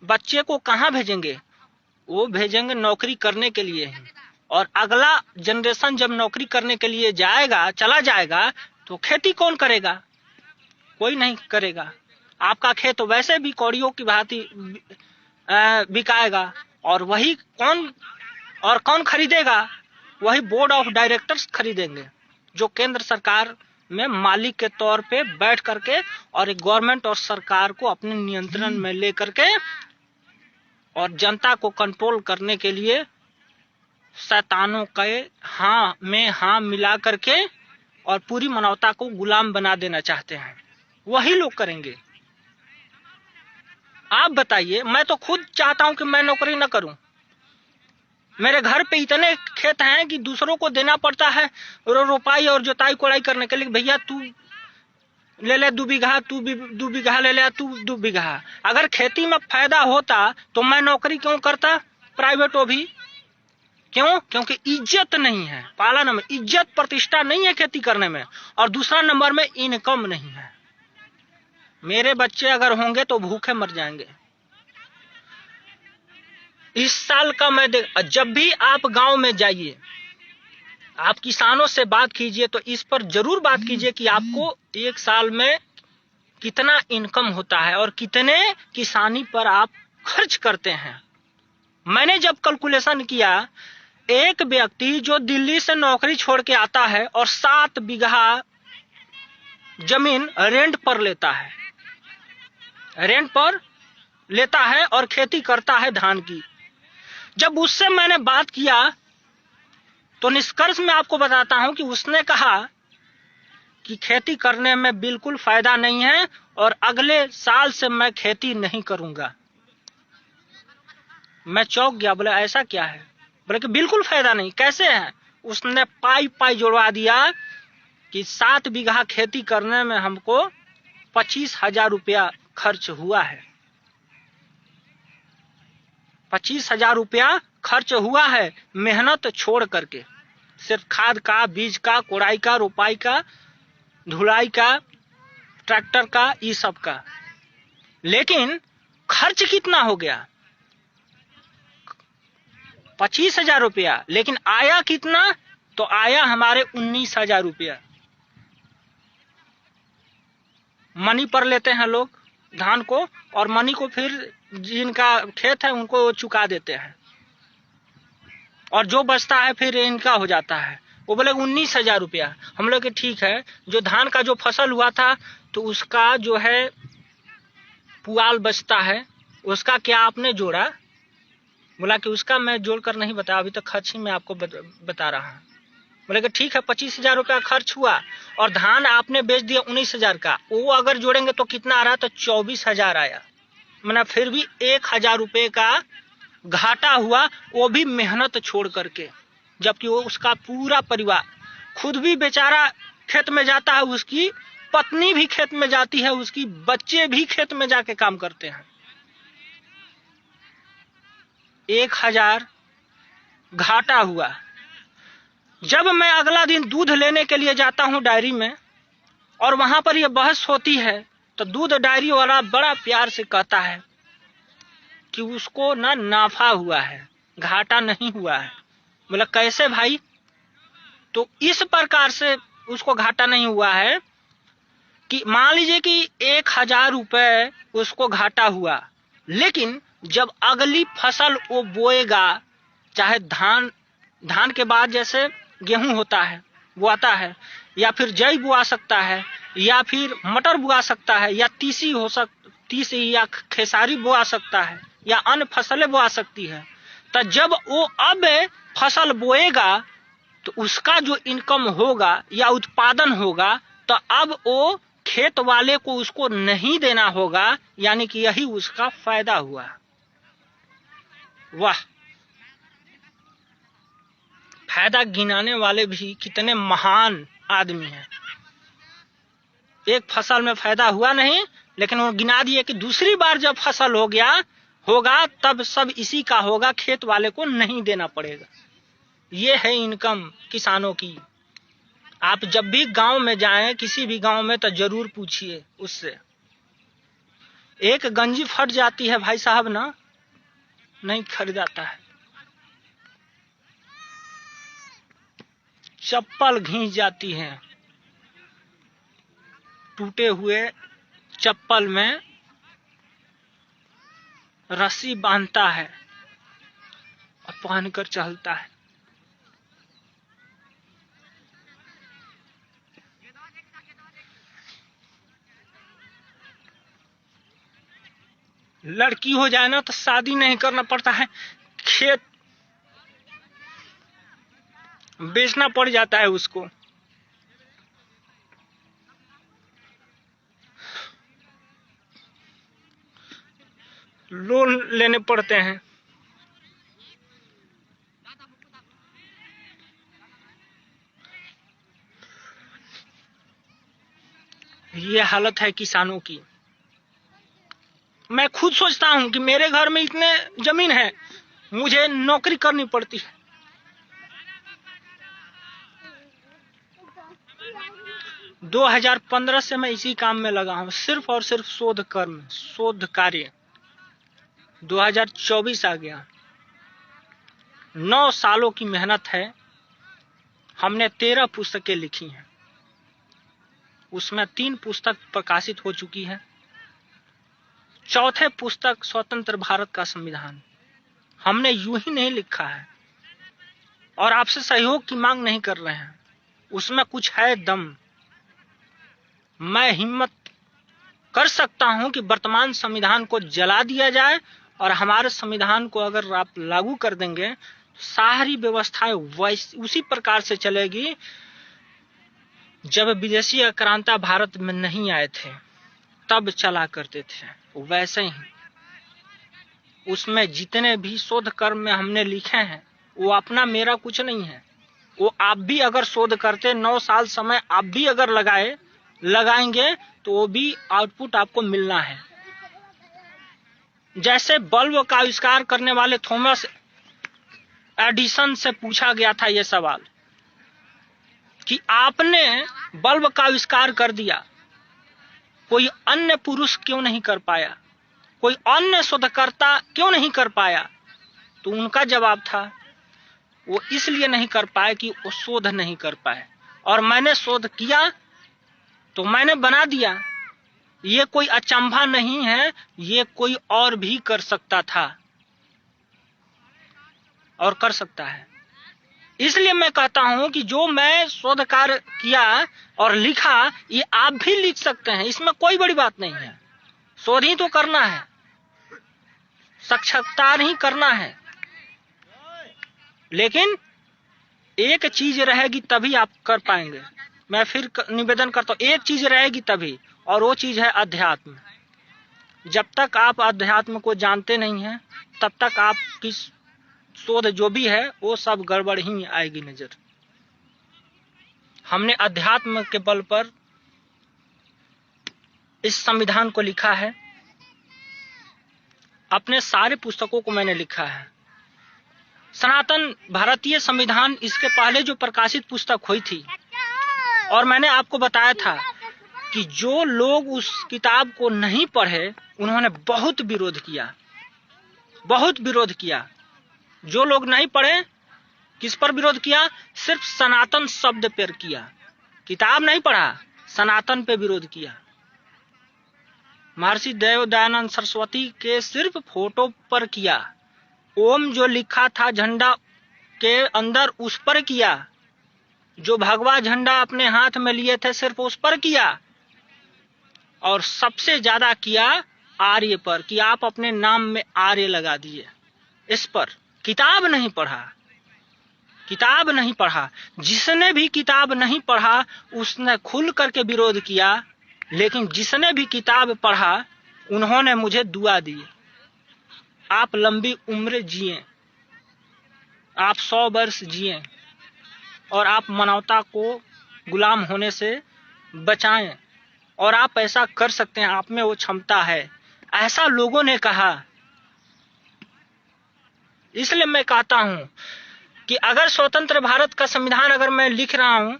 बच्चे को कहां भेजेंगे? वो भेजेंगे नौकरी करने के लिए ही। और अगला जनरेशन जब नौकरी करने के लिए जाएगा, चला जाएगा, तो खेती कौन करेगा? कोई नहीं करेगा। आपका खेत तो वैसे भी कौड़ियों की भांति बिकाएगा। और वही कौन खरीदेगा? वही बोर्ड ऑफ डायरेक्टर्स खरीदेंगे, जो केंद्र सरकार में मालिक के तौर पे बैठ करके और एक गवर्नमेंट और सरकार को अपने नियंत्रण में लेकर के और जनता को कंट्रोल करने के लिए शैतानों के हाँ में हाँ मिला करके और पूरी मानवता को गुलाम बना देना चाहते हैं। वही लोग करेंगे। आप बताइए, मैं तो खुद चाहता हूं कि मैं नौकरी न करूं। मेरे घर पे इतने खेत हैं कि दूसरों को देना पड़ता है रोपाई और जोताई कोड़ाई करने के लिए। भैया तू ले ले 2 बीघा, तू भी 2 बीघा ले ले, तू 2 बीघा। अगर खेती में फायदा होता तो मैं नौकरी क्यों करता? प्राइवेट वो भी क्यों? क्योंकि इज्जत नहीं है। पालन में इज्जत प्रतिष्ठा नहीं है खेती करने में, और दूसरा नंबर में इनकम नहीं है। मेरे बच्चे अगर होंगे तो भूखे मर जाएंगे। इस साल का मैं जब भी आप गांव में जाइए, आप किसानों से बात कीजिए तो इस पर जरूर बात कीजिए कि आपको एक साल में कितना इनकम होता है और कितने किसानी पर आप खर्च करते हैं। मैंने जब कैलकुलेशन किया, एक व्यक्ति जो दिल्ली से नौकरी छोड़ के आता है और 7 बीघा जमीन रेंट पर लेता है और खेती करता है धान की। जब उससे मैंने बात किया तो निष्कर्ष में आपको बताता हूं कि उसने कहा कि खेती करने में बिल्कुल फायदा नहीं है और अगले साल से मैं खेती नहीं करूंगा। मैं चौंक गया, बोले ऐसा क्या है? बोले कि बिल्कुल फायदा नहीं। कैसे है? उसने पाई जोड़वा दिया कि 7 बीघा खेती करने में हमको 25,000 रुपया खर्च हुआ है। 25,000 रुपया खर्च हुआ है मेहनत छोड़ करके। सिर्फ खाद का, बीज का, कोड़ाई का, रोपाई का, धुलाई का, ट्रैक्टर का, ये सब का। लेकिन खर्च कितना हो गया? 25,000 रुपया। लेकिन आया कितना? तो आया हमारे 19,000 रुपया। मनी पर लेते हैं लोग धान को, और मनी को फिर जिनका खेत है उनको चुका देते हैं, और जो बचता है फिर इनका हो जाता है। वो बोले 19,000 रुपया। हम लोग के ठीक है, जो धान का जो फसल हुआ था तो उसका जो है पुआल बचता है, उसका क्या आपने जोड़ा? बोला कि उसका मैं जोड़कर नहीं बताया, अभी तक खर्च ही मैं आपको बता रहा हूँ। बोले कि ठीक है, 25,000 रुपया खर्च हुआ और धान आपने बेच दिया 19,000 का। वो अगर जोड़ेंगे तो कितना आ रहा? तो 24,000 आया। मैंने फिर भी 1,000 रुपये का घाटा हुआ, वो भी मेहनत छोड़ करके। जबकि वो उसका पूरा परिवार खुद भी बेचारा खेत में जाता है, उसकी पत्नी भी खेत में जाती है, उसकी बच्चे भी खेत में जाके काम करते हैं। 1,000 घाटा हुआ। जब मैं अगला दिन दूध लेने के लिए जाता हूं डायरी में, और वहां पर यह बहस होती है, तो दूध डायरी वाला बड़ा प्यार से कहता है कि उसको ना नाफा हुआ है, घाटा नहीं हुआ है। बोला कैसे भाई? तो इस प्रकार से उसको घाटा नहीं हुआ है कि मान लीजिए कि 1,000 रुपए उसको घाटा हुआ, लेकिन जब अगली फसल वो बोएगा, चाहे धान के बाद जैसे गेहूं होता है, बोआता है, या फिर जई बोआ सकता है, या फिर मटर बोआ सकता है, या तीसी या खेसारी बोआ सकता है, या अन्य फसलें बोआ सकती है। तो जब वो अब फसल बोएगा तो उसका जो इनकम होगा या उत्पादन होगा, तो अब वो खेत वाले को उसको नहीं देना होगा, यानी कि यही उसका फायदा हुआ। वाह, फायदा गिनाने वाले भी कितने महान आदमी हैं। एक फसल में फायदा हुआ नहीं, लेकिन वो गिना दिए कि दूसरी बार जब फसल होगा तब सब इसी का होगा, खेत वाले को नहीं देना पड़ेगा। ये है इनकम किसानों की। आप जब भी गांव में जाएं, किसी भी गांव में, तो जरूर पूछिए उससे। एक गंजी फट जाती है भाई साहब ना, नहीं खरीदाता है। चप्पल घिस जाती है, टूटे हुए चप्पल में रस्सी बांधता है और पहनकर चलता है। लड़की हो जाए ना तो शादी नहीं करना पड़ता है, खेत बेचना पड़ जाता है उसको। लोन लेने पड़ते हैं। ये हालत है किसानों की। मैं खुद सोचता हूं कि मेरे घर में इतने जमीन है, मुझे नौकरी करनी पड़ती है। – 2015 से मैं इसी काम में लगा हूं, सिर्फ और सिर्फ शोध कार्य। 2024 आ गया, 9 सालों की मेहनत है। हमने 13 पुस्तकें लिखी हैं, उसमें 3 पुस्तक प्रकाशित हो चुकी है। चौथे पुस्तक स्वतंत्र भारत का संविधान हमने यूं ही नहीं लिखा है और आपसे सहयोग की मांग नहीं कर रहे हैं, उसमें कुछ है दम। मैं हिम्मत कर सकता हूं कि वर्तमान संविधान को जला दिया जाए और हमारे संविधान को अगर आप लागू कर देंगे तो सारी व्यवस्थाएं उसी प्रकार से चलेगी जब विदेशी आक्रांता भारत में नहीं आए थे तब चला करते थे, वैसे ही। उसमें जितने भी शोध कर्म में हमने लिखे हैं वो अपना मेरा कुछ नहीं है, वो आप भी अगर शोध करते 9 साल समय आप भी अगर लगाएंगे तो वो भी आउटपुट आपको मिलना है। जैसे बल्ब का आविष्कार करने वाले थॉमस एडिसन से पूछा गया था ये सवाल कि आपने बल्ब का आविष्कार कर दिया, कोई अन्य पुरुष क्यों नहीं कर पाया, कोई अन्य शोधकर्ता क्यों नहीं कर पाया? तो उनका जवाब था वो इसलिए नहीं कर पाए कि वो शोध नहीं कर पाए, और मैंने शोध किया तो मैंने बना दिया। ये कोई अचंभा नहीं है, ये कोई और भी कर सकता था और कर सकता है। इसलिए मैं कहता हूं कि जो मैं शोध कार्य किया और लिखा ये आप भी लिख सकते हैं, इसमें कोई बड़ी बात नहीं है। शोध ही तो करना है, साक्षात्कार ही करना है, लेकिन एक चीज रहेगी तभी आप कर पाएंगे। मैं फिर निवेदन करता हूं, एक चीज रहेगी तभी, और वो चीज है अध्यात्म। जब तक आप अध्यात्म को जानते नहीं हैं तब तक आपकी शोध जो भी है वो सब गड़बड़ ही आएगी नजर। हमने अध्यात्म के बल पर इस संविधान को लिखा है, अपने सारे पुस्तकों को मैंने लिखा है। सनातन भारतीय संविधान इसके पहले जो प्रकाशित पुस्तक हुई थी, और मैंने आपको बताया था कि जो लोग उस किताब को नहीं पढ़े उन्होंने बहुत विरोध किया, बहुत विरोध किया। जो लोग नहीं पढ़े किस पर विरोध किया? सिर्फ सनातन शब्द पर किया, किताब नहीं पढ़ा, सनातन पे विरोध किया। महर्षि देव दयानंद सरस्वती के सिर्फ फोटो पर किया, ओम जो लिखा था झंडा के अंदर उस पर किया, जो भगवा झंडा अपने हाथ में लिए थे सिर्फ उस पर किया, और सबसे ज्यादा किया आर्य पर कि आप अपने नाम में आर्य लगा दिए। इस पर किताब नहीं पढ़ा। किताब नहीं पढ़ा। जिसने भी किताब नहीं पढ़ा उसने खुल करके विरोध किया, लेकिन जिसने भी किताब पढ़ा उन्होंने मुझे दुआ दी। आप लंबी उम्र जिए, आप 100 वर्ष जिए और आप मानवता को गुलाम होने से बचाएं, और आप ऐसा कर सकते हैं, आप में वो क्षमता है, ऐसा लोगों ने कहा। इसलिए मैं कहता हूं कि अगर स्वतंत्र भारत का संविधान अगर मैं लिख रहा हूं,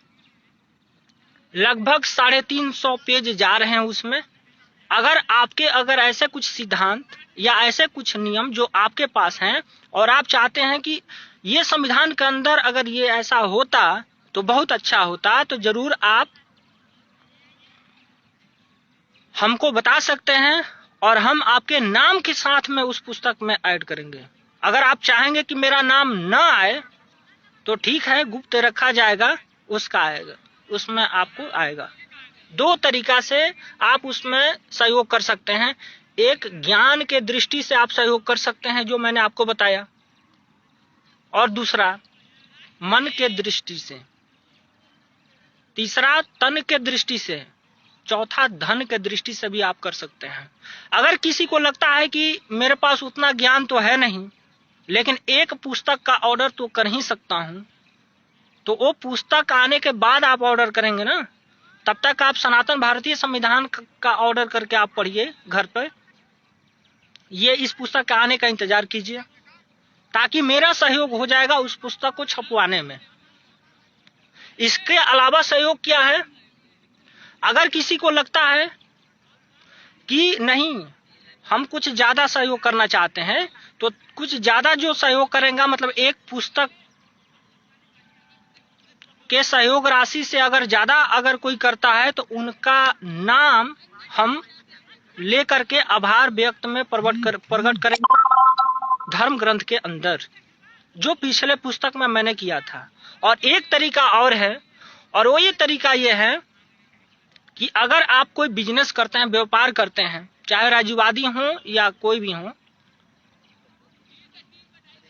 लगभग 350 पेज जा रहे हैं उसमें, अगर ऐसे कुछ सिद्धांत या ऐसे कुछ नियम जो आपके पास हैं और आप चाहते हैं कि ये संविधान के अंदर अगर ये ऐसा होता तो बहुत अच्छा होता, तो जरूर आप हमको बता सकते हैं और हम आपके नाम के साथ में उस पुस्तक में ऐड करेंगे। अगर आप चाहेंगे कि मेरा नाम न आए तो ठीक है, गुप्त रखा जाएगा, उसका आएगा, उसमें आपको आएगा। 2 तरीका से आप उसमें सहयोग कर सकते हैं। एक, ज्ञान के दृष्टि से आप सहयोग कर सकते हैं जो मैंने आपको बताया, और दूसरा मन के दृष्टि से, तीसरा तन के दृष्टि से, चौथा धन के दृष्टि से भी आप कर सकते हैं। अगर किसी को लगता है कि मेरे पास उतना ज्ञान तो है नहीं, लेकिन एक पुस्तक का ऑर्डर तो कर ही सकता हूं, तो वो पुस्तक आने के बाद आप ऑर्डर करेंगे ना, तब तक आप सनातन भारतीय संविधान का ऑर्डर करके आप पढ़िए घर पर। ये इस पुस्तक के आने का इंतजार कीजिए, ताकि मेरा सहयोग हो जाएगा उस पुस्तक को छपवाने में। इसके अलावा सहयोग क्या है? अगर किसी को लगता है कि नहीं, हम कुछ ज्यादा सहयोग करना चाहते हैं, तो कुछ ज्यादा जो सहयोग करेगा, मतलब एक पुस्तक के सहयोग राशि से अगर ज्यादा अगर कोई करता है तो उनका नाम हम लेकर के आभार व्यक्त में प्रकट करेंगे धर्म ग्रंथ के अंदर, जो पिछले पुस्तक में मैंने किया था। और एक तरीका और है, और वो ये तरीका ये है कि अगर आप कोई बिजनेस करते हैं, व्यापार करते हैं, चाहे राजवादी हो या कोई भी हो,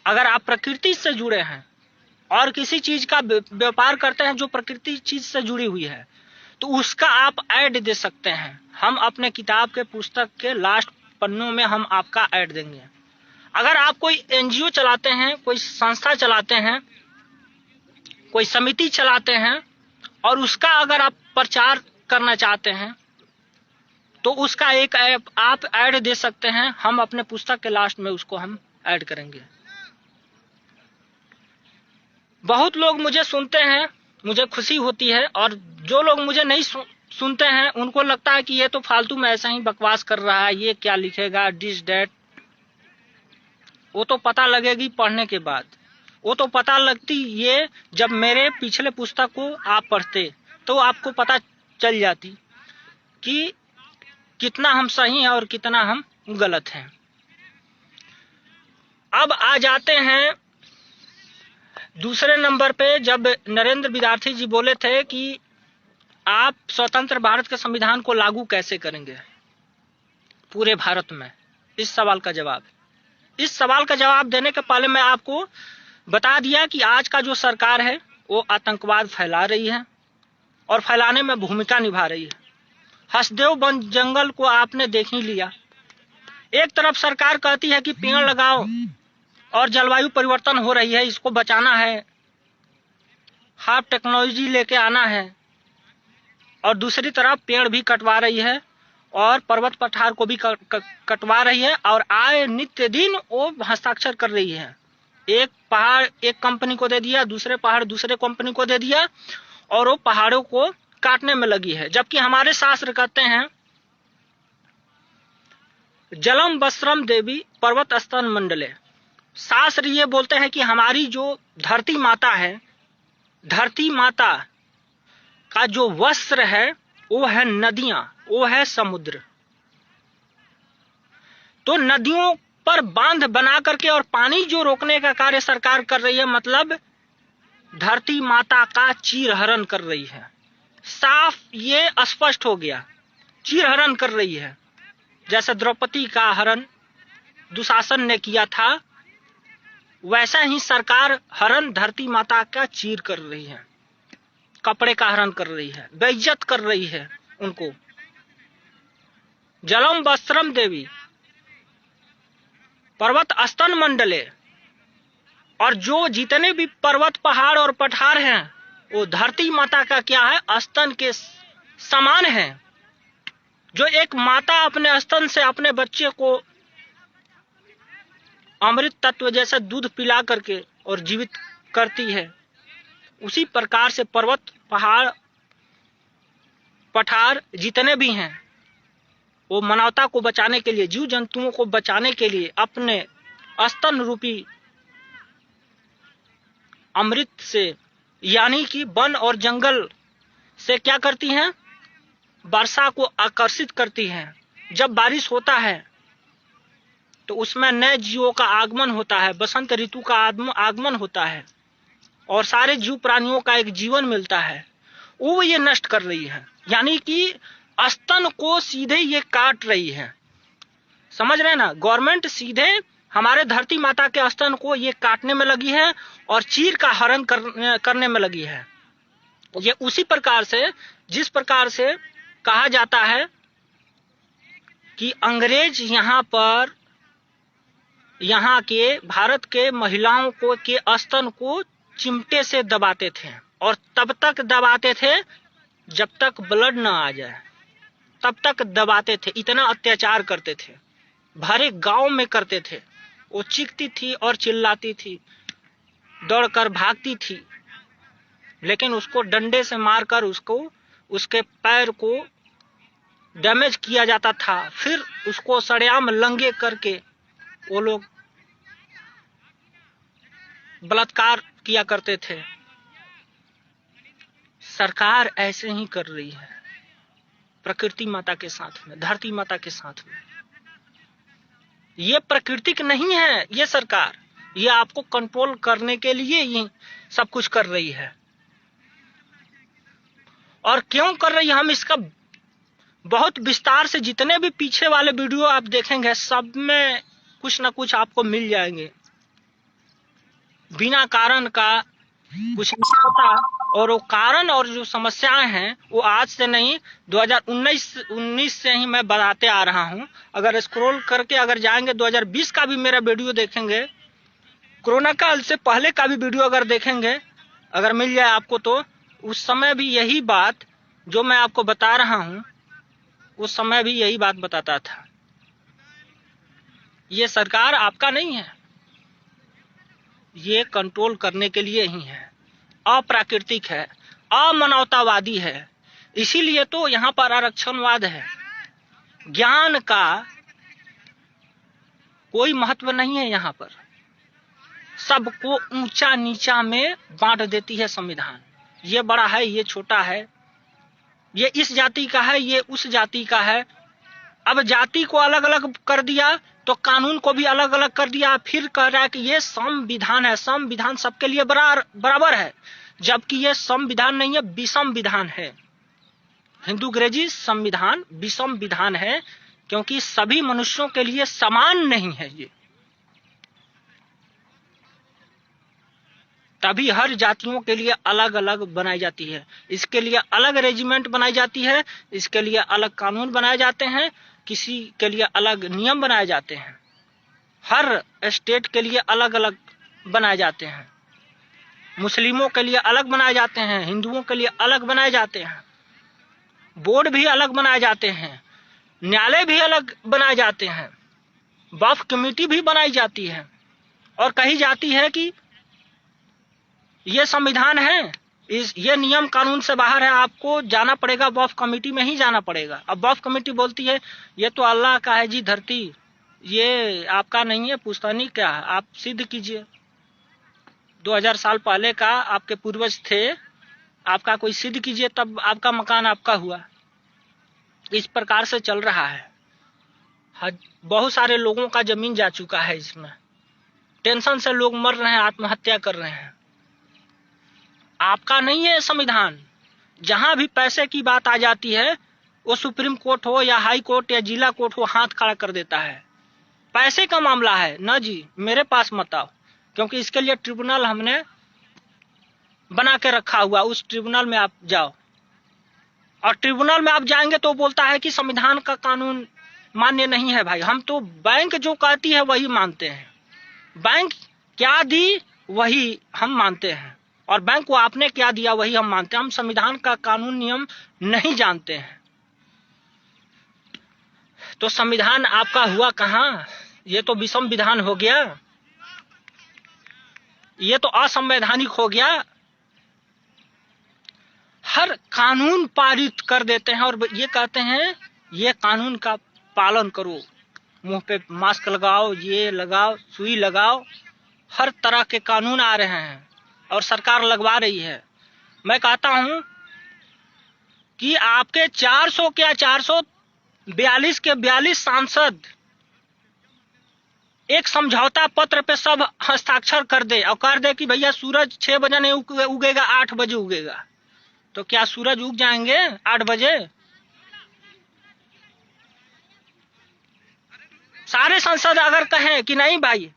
अगर आप प्रकृति से जुड़े हैं और किसी चीज का व्यापार करते हैं जो प्रकृति चीज से जुड़ी हुई है, तो उसका आप ऐड दे सकते हैं। हम अपने किताब के पुस्तक के लास्ट पन्नों में हम आपका ऐड देंगे। अगर आप कोई एनजीओ चलाते हैं, कोई संस्था चलाते हैं, कोई समिति चलाते हैं, और उसका अगर आप प्रचार करना चाहते हैं, तो उसका एक आप ऐड दे सकते हैं। हम अपने पुस्तक के लास्ट में उसको हम ऐड करेंगे। बहुत लोग मुझे सुनते हैं, मुझे खुशी होती है, और जो लोग मुझे नहीं सुनते हैं उनको लगता है कि ये तो फालतू में ऐसा ही बकवास कर रहा है, ये क्या लिखेगा, दिस दैट। वो तो पता लगेगी पढ़ने के बाद, वो तो पता लगती ये जब मेरे पिछले पुस्तक को आप पढ़ते तो आपको पता चल जाती कि कितना हम सही हैं और कितना हम गलत हैं। अब आ जाते हैं दूसरे नंबर पे, जब नरेंद्र विद्यार्थी जी बोले थे कि आप स्वतंत्र भारत के संविधान को लागू कैसे करेंगे पूरे भारत में। इस सवाल का जवाब देने के पहले मैं आपको बता दिया कि आज का जो सरकार है वो आतंकवाद फैला रही है और फैलाने में भूमिका निभा रही है। हसदेव वन जंगल को आपने देख ही लिया। एक तरफ सरकार कहती है कि पेड़ लगाओ और जलवायु परिवर्तन हो रही है, इसको बचाना है, हाफ टेक्नोलॉजी लेके आना है, और दूसरी तरफ पेड़ भी कटवा रही है और पर्वत पठार को भी कटवा रही है, और आए नित्य दिन वो हस्ताक्षर कर रही है। एक पहाड़ एक कंपनी को दे दिया, दूसरे पहाड़ दूसरे कंपनी को दे दिया, और वो पहाड़ों को काटने में लगी है। जबकि हमारे शास्त्र कहते हैं जलम वस्त्रम देवी पर्वत स्तन मंडले। शास्त्र ये बोलते हैं कि हमारी जो धरती माता है, धरती माता का जो वस्त्र है वो है नदियां, वो है समुद्र। तो नदियों पर बांध बना करके और पानी जो रोकने का कार्य सरकार कर रही है, मतलब धरती माता का चीरहरण कर रही है। साफ ये स्पष्ट हो गया, चीरहरण कर रही है। जैसे द्रौपदी का हरण दुशासन ने किया था, वैसा ही सरकार हरण धरती माता का चीर कर रही है, कपड़े का हरण कर रही है, बेइज्जत कर रही है उनको। जलम वस्त्रम देवी पर्वत अस्तन मंडले, और जो जितने भी पर्वत पहाड़ और पठार हैं वो धरती माता का क्या है, अस्तन के समान है। जो एक माता अपने स्तन से अपने बच्चे को अमृत तत्व जैसा दूध पिला करके और जीवित करती है, उसी प्रकार से पर्वत पहाड़ पठार जितने भी हैं वो मानवता को बचाने के लिए, जीव जंतुओं को बचाने के लिए अपने स्तन रूपी अमृत से यानी कि वन और जंगल से क्या करती हैं, वर्षा को आकर्षित करती हैं। जब बारिश होता है तो उसमें नए जीवों का आगमन होता है, बसंत ऋतु का आगमन होता है और सारे जीव प्राणियों का एक जीवन मिलता है। वो ये नष्ट कर रही है, यानी कि स्तन को सीधे ये काट रही है। समझ रहे हैं ना, गवर्नमेंट सीधे हमारे धरती माता के स्तन को ये काटने में लगी है और चीर का हरण करने में लगी है। ये उसी प्रकार से, जिस प्रकार से कहा जाता है कि अंग्रेज यहाँ के भारत के महिलाओं को के स्तन को चिमटे से दबाते थे, और तब तक दबाते थे जब तक ब्लड न आ जाए, तब तक दबाते थे। इतना अत्याचार करते थे, भरे गांव में करते थे। वो चीखती थी और चिल्लाती थी, दौड़कर भागती थी, लेकिन उसको डंडे से मारकर उसके पैर को डैमेज किया जाता था। फिर उसको सरेआम लंगे करके वो लोग बलात्कार किया करते थे। सरकार ऐसे ही कर रही है प्रकृति माता के साथ में, धरती माता के साथ में। ये प्राकृतिक नहीं है ये सरकार, ये आपको कंट्रोल करने के लिए ही सब कुछ कर रही है। और क्यों कर रही है, हम इसका बहुत विस्तार से, जितने भी पीछे वाले वीडियो आप देखेंगे सब में कुछ ना कुछ आपको मिल जाएंगे। बिना कारण का कुछ नहीं होता, और वो कारण और जो समस्याएं हैं वो आज से नहीं 2019 से ही मैं बताते आ रहा हूं। अगर स्क्रॉल करके अगर जाएंगे 2020 का भी मेरा वीडियो देखेंगे, कोरोना काल से पहले का भी वीडियो अगर देखेंगे, अगर मिल जाए आपको, तो उस समय भी यही बात जो मैं आपको बता रहा हूं, उस समय भी यही बात बताता था। ये सरकार आपका नहीं है, ये कंट्रोल करने के लिए ही है, अप्राकृतिक है, अमानवतावादी है। इसीलिए तो यहाँ पर आरक्षणवाद है। ज्ञान का कोई महत्व नहीं है यहाँ पर, सबको ऊंचा नीचा में बांट देती है संविधान। ये बड़ा है, ये छोटा है, ये इस जाति का है, ये उस जाति का है। अब जाति को अलग अलग कर दिया तो कानून को भी अलग अलग कर दिया। फिर कह रहा है कि ये संविधान है, संविधान सबके लिए बराबर है, जबकि ये संविधान नहीं है, विषम विधान है। हिंदू-अंग्रेजी संविधान विषम विधान है, क्योंकि सभी मनुष्यों के लिए समान नहीं है ये। तभी हर जातियों के लिए अलग अलग बनाई जाती है, इसके लिए अलग रेजिमेंट बनाई जाती है, इसके लिए अलग कानून बनाए जाते हैं, किसी के लिए अलग नियम बनाए जाते हैं, हर स्टेट के लिए अलग अलग बनाए जाते हैं। मुस्लिमों के लिए अलग बनाए जाते हैं, हिंदुओं के लिए अलग बनाए जाते हैं, बोर्ड भी अलग बनाए जाते हैं, न्यायालय भी अलग बनाए जाते हैं, वक्फ कमेटी भी बनाई जाती है। और कही जाती है कि ये संविधान है, ये नियम कानून से बाहर है, आपको जाना पड़ेगा, वक्फ कमेटी में ही जाना पड़ेगा। अब वक्फ कमेटी बोलती है ये तो अल्लाह का है जी धरती, ये आपका नहीं है, पुश्तैनी क्या है, आप सिद्ध कीजिए। 2000 साल पहले का आपके पूर्वज थे, आपका कोई सिद्ध कीजिए, तब आपका मकान आपका हुआ। इस प्रकार से चल रहा है। बहुत सारे लोगों का जमीन जा चुका है, इसमें टेंशन से लोग मर रहे हैं, आत्महत्या कर रहे हैं। आपका नहीं है संविधान। जहां भी पैसे की बात आ जाती है, वो सुप्रीम कोर्ट हो या हाई कोर्ट या जिला कोर्ट हो, हाथ खड़ा कर देता है। पैसे का मामला है ना जी, मेरे पास मत आओ। क्योंकि इसके लिए ट्रिब्यूनल हमने बना के रखा हुआ, उस ट्रिब्यूनल में आप जाओ। और ट्रिब्यूनल में आप जाएंगे तो बोलता है कि संविधान का कानून मान्य नहीं है। भाई हम तो बैंक जो कहती है वही मानते हैं, बैंक क्या दी वही हम मानते हैं, और बैंक को आपने क्या दिया वही हम मानते हैं। हम संविधान का कानून नियम नहीं जानते हैं। तो संविधान आपका हुआ कहाँ? ये तो विषम विधान हो गया, ये तो असंवैधानिक हो गया। हर कानून पारित कर देते हैं और ये कहते हैं ये कानून का पालन करो, मुंह पे मास्क लगाओ, ये लगाओ, सुई लगाओ, हर तरह के कानून आ रहे हैं और सरकार लगवा रही है। मैं कहता हूं कि आपके 400 क्या 442 के 42 सांसद एक समझौता पत्र पे सब हस्ताक्षर कर दे और कर दे कि भैया सूरज 6 बजे नहीं उगेगा, 8 बजे उगेगा। तो क्या सूरज उग जाएंगे 8 बजे? सारे सांसद अगर कहें कि नहीं भाई,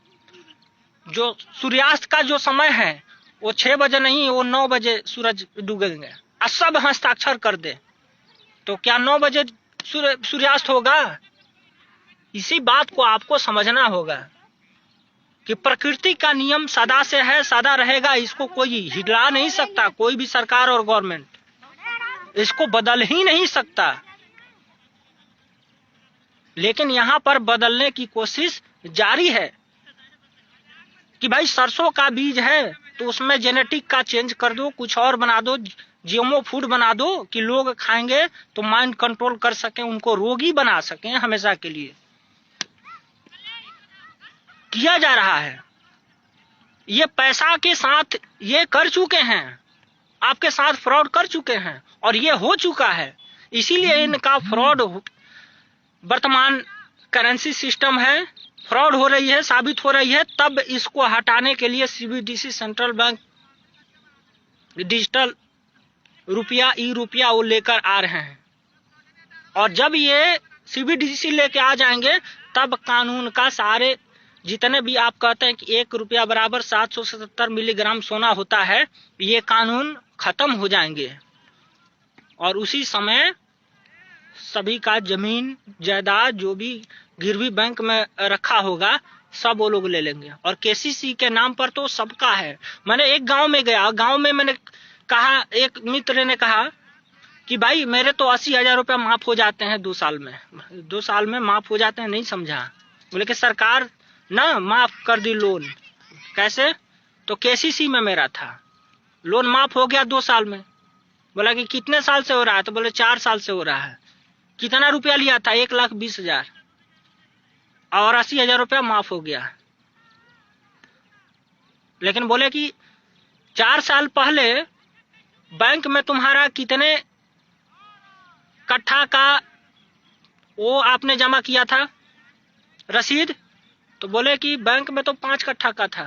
जो सूर्यास्त का जो समय है वो 6 बजे नहीं, वो 9 बजे सूरज डूबेंगे, और सब हस्ताक्षर कर दे, तो क्या 9 बजे सूर्यास्त होगा? इसी बात को आपको समझना होगा कि प्रकृति का नियम सदा से है, सदा रहेगा, इसको कोई हिला नहीं सकता, कोई भी सरकार और गवर्नमेंट इसको बदल ही नहीं सकता। लेकिन यहां पर बदलने की कोशिश जारी है कि भाई सरसों का बीज है तो उसमें जेनेटिक का चेंज कर दो, कुछ और बना दो, जीएमओ फूड बना दो कि लोग खाएंगे तो माइंड कंट्रोल कर सकें, उनको रोगी बना सकें हमेशा के लिए। किया जा रहा है, ये पैसा के साथ ये कर चुके हैं, आपके साथ फ्रॉड कर चुके हैं और ये हो चुका है। इसीलिए इनका फ्रॉड वर्तमान करेंसी सिस्टम है, फ्रॉड हो रही है, साबित हो रही है। तब इसको हटाने के लिए सीबीडीसी सेंट्रल बैंक डिजिटल रुपया, ई रुपया वो लेकर आ रहे हैं, और जब ये सीबीडीसी लेके आ जाएंगे तब कानून का सारे जितने भी आप कहते हैं कि 1 रुपया बराबर 777 मिलीग्राम सोना होता है, ये कानून खत्म हो जाएंगे और उसी समय सभी का जमीन जायदाद जो भी गिरवी बैंक में रखा होगा सब वो लोग ले लेंगे। और केसीसी के नाम पर तो सबका है। मैंने एक गांव में गया, गांव में मैंने कहा, एक मित्र ने कहा कि भाई मेरे तो 80,000 रुपया माफ हो जाते हैं 2 साल में, 2 साल में माफ हो जाते हैं। नहीं समझा, बोले कि सरकार ना माफ कर दी लोन। कैसे? तो केसीसी में मेरा था, लोन माफ हो गया 2 साल में। बोला कि कितने साल से हो रहा है? तो बोले 4 साल से हो रहा है। कितना रुपया लिया था? 1,20,000 और 80,000 रुपया माफ हो गया। लेकिन बोले कि 4 साल पहले बैंक में तुम्हारा कितने कट्ठा का वो आपने जमा किया था रसीद? तो बोले कि बैंक में तो 5 कट्ठा का था।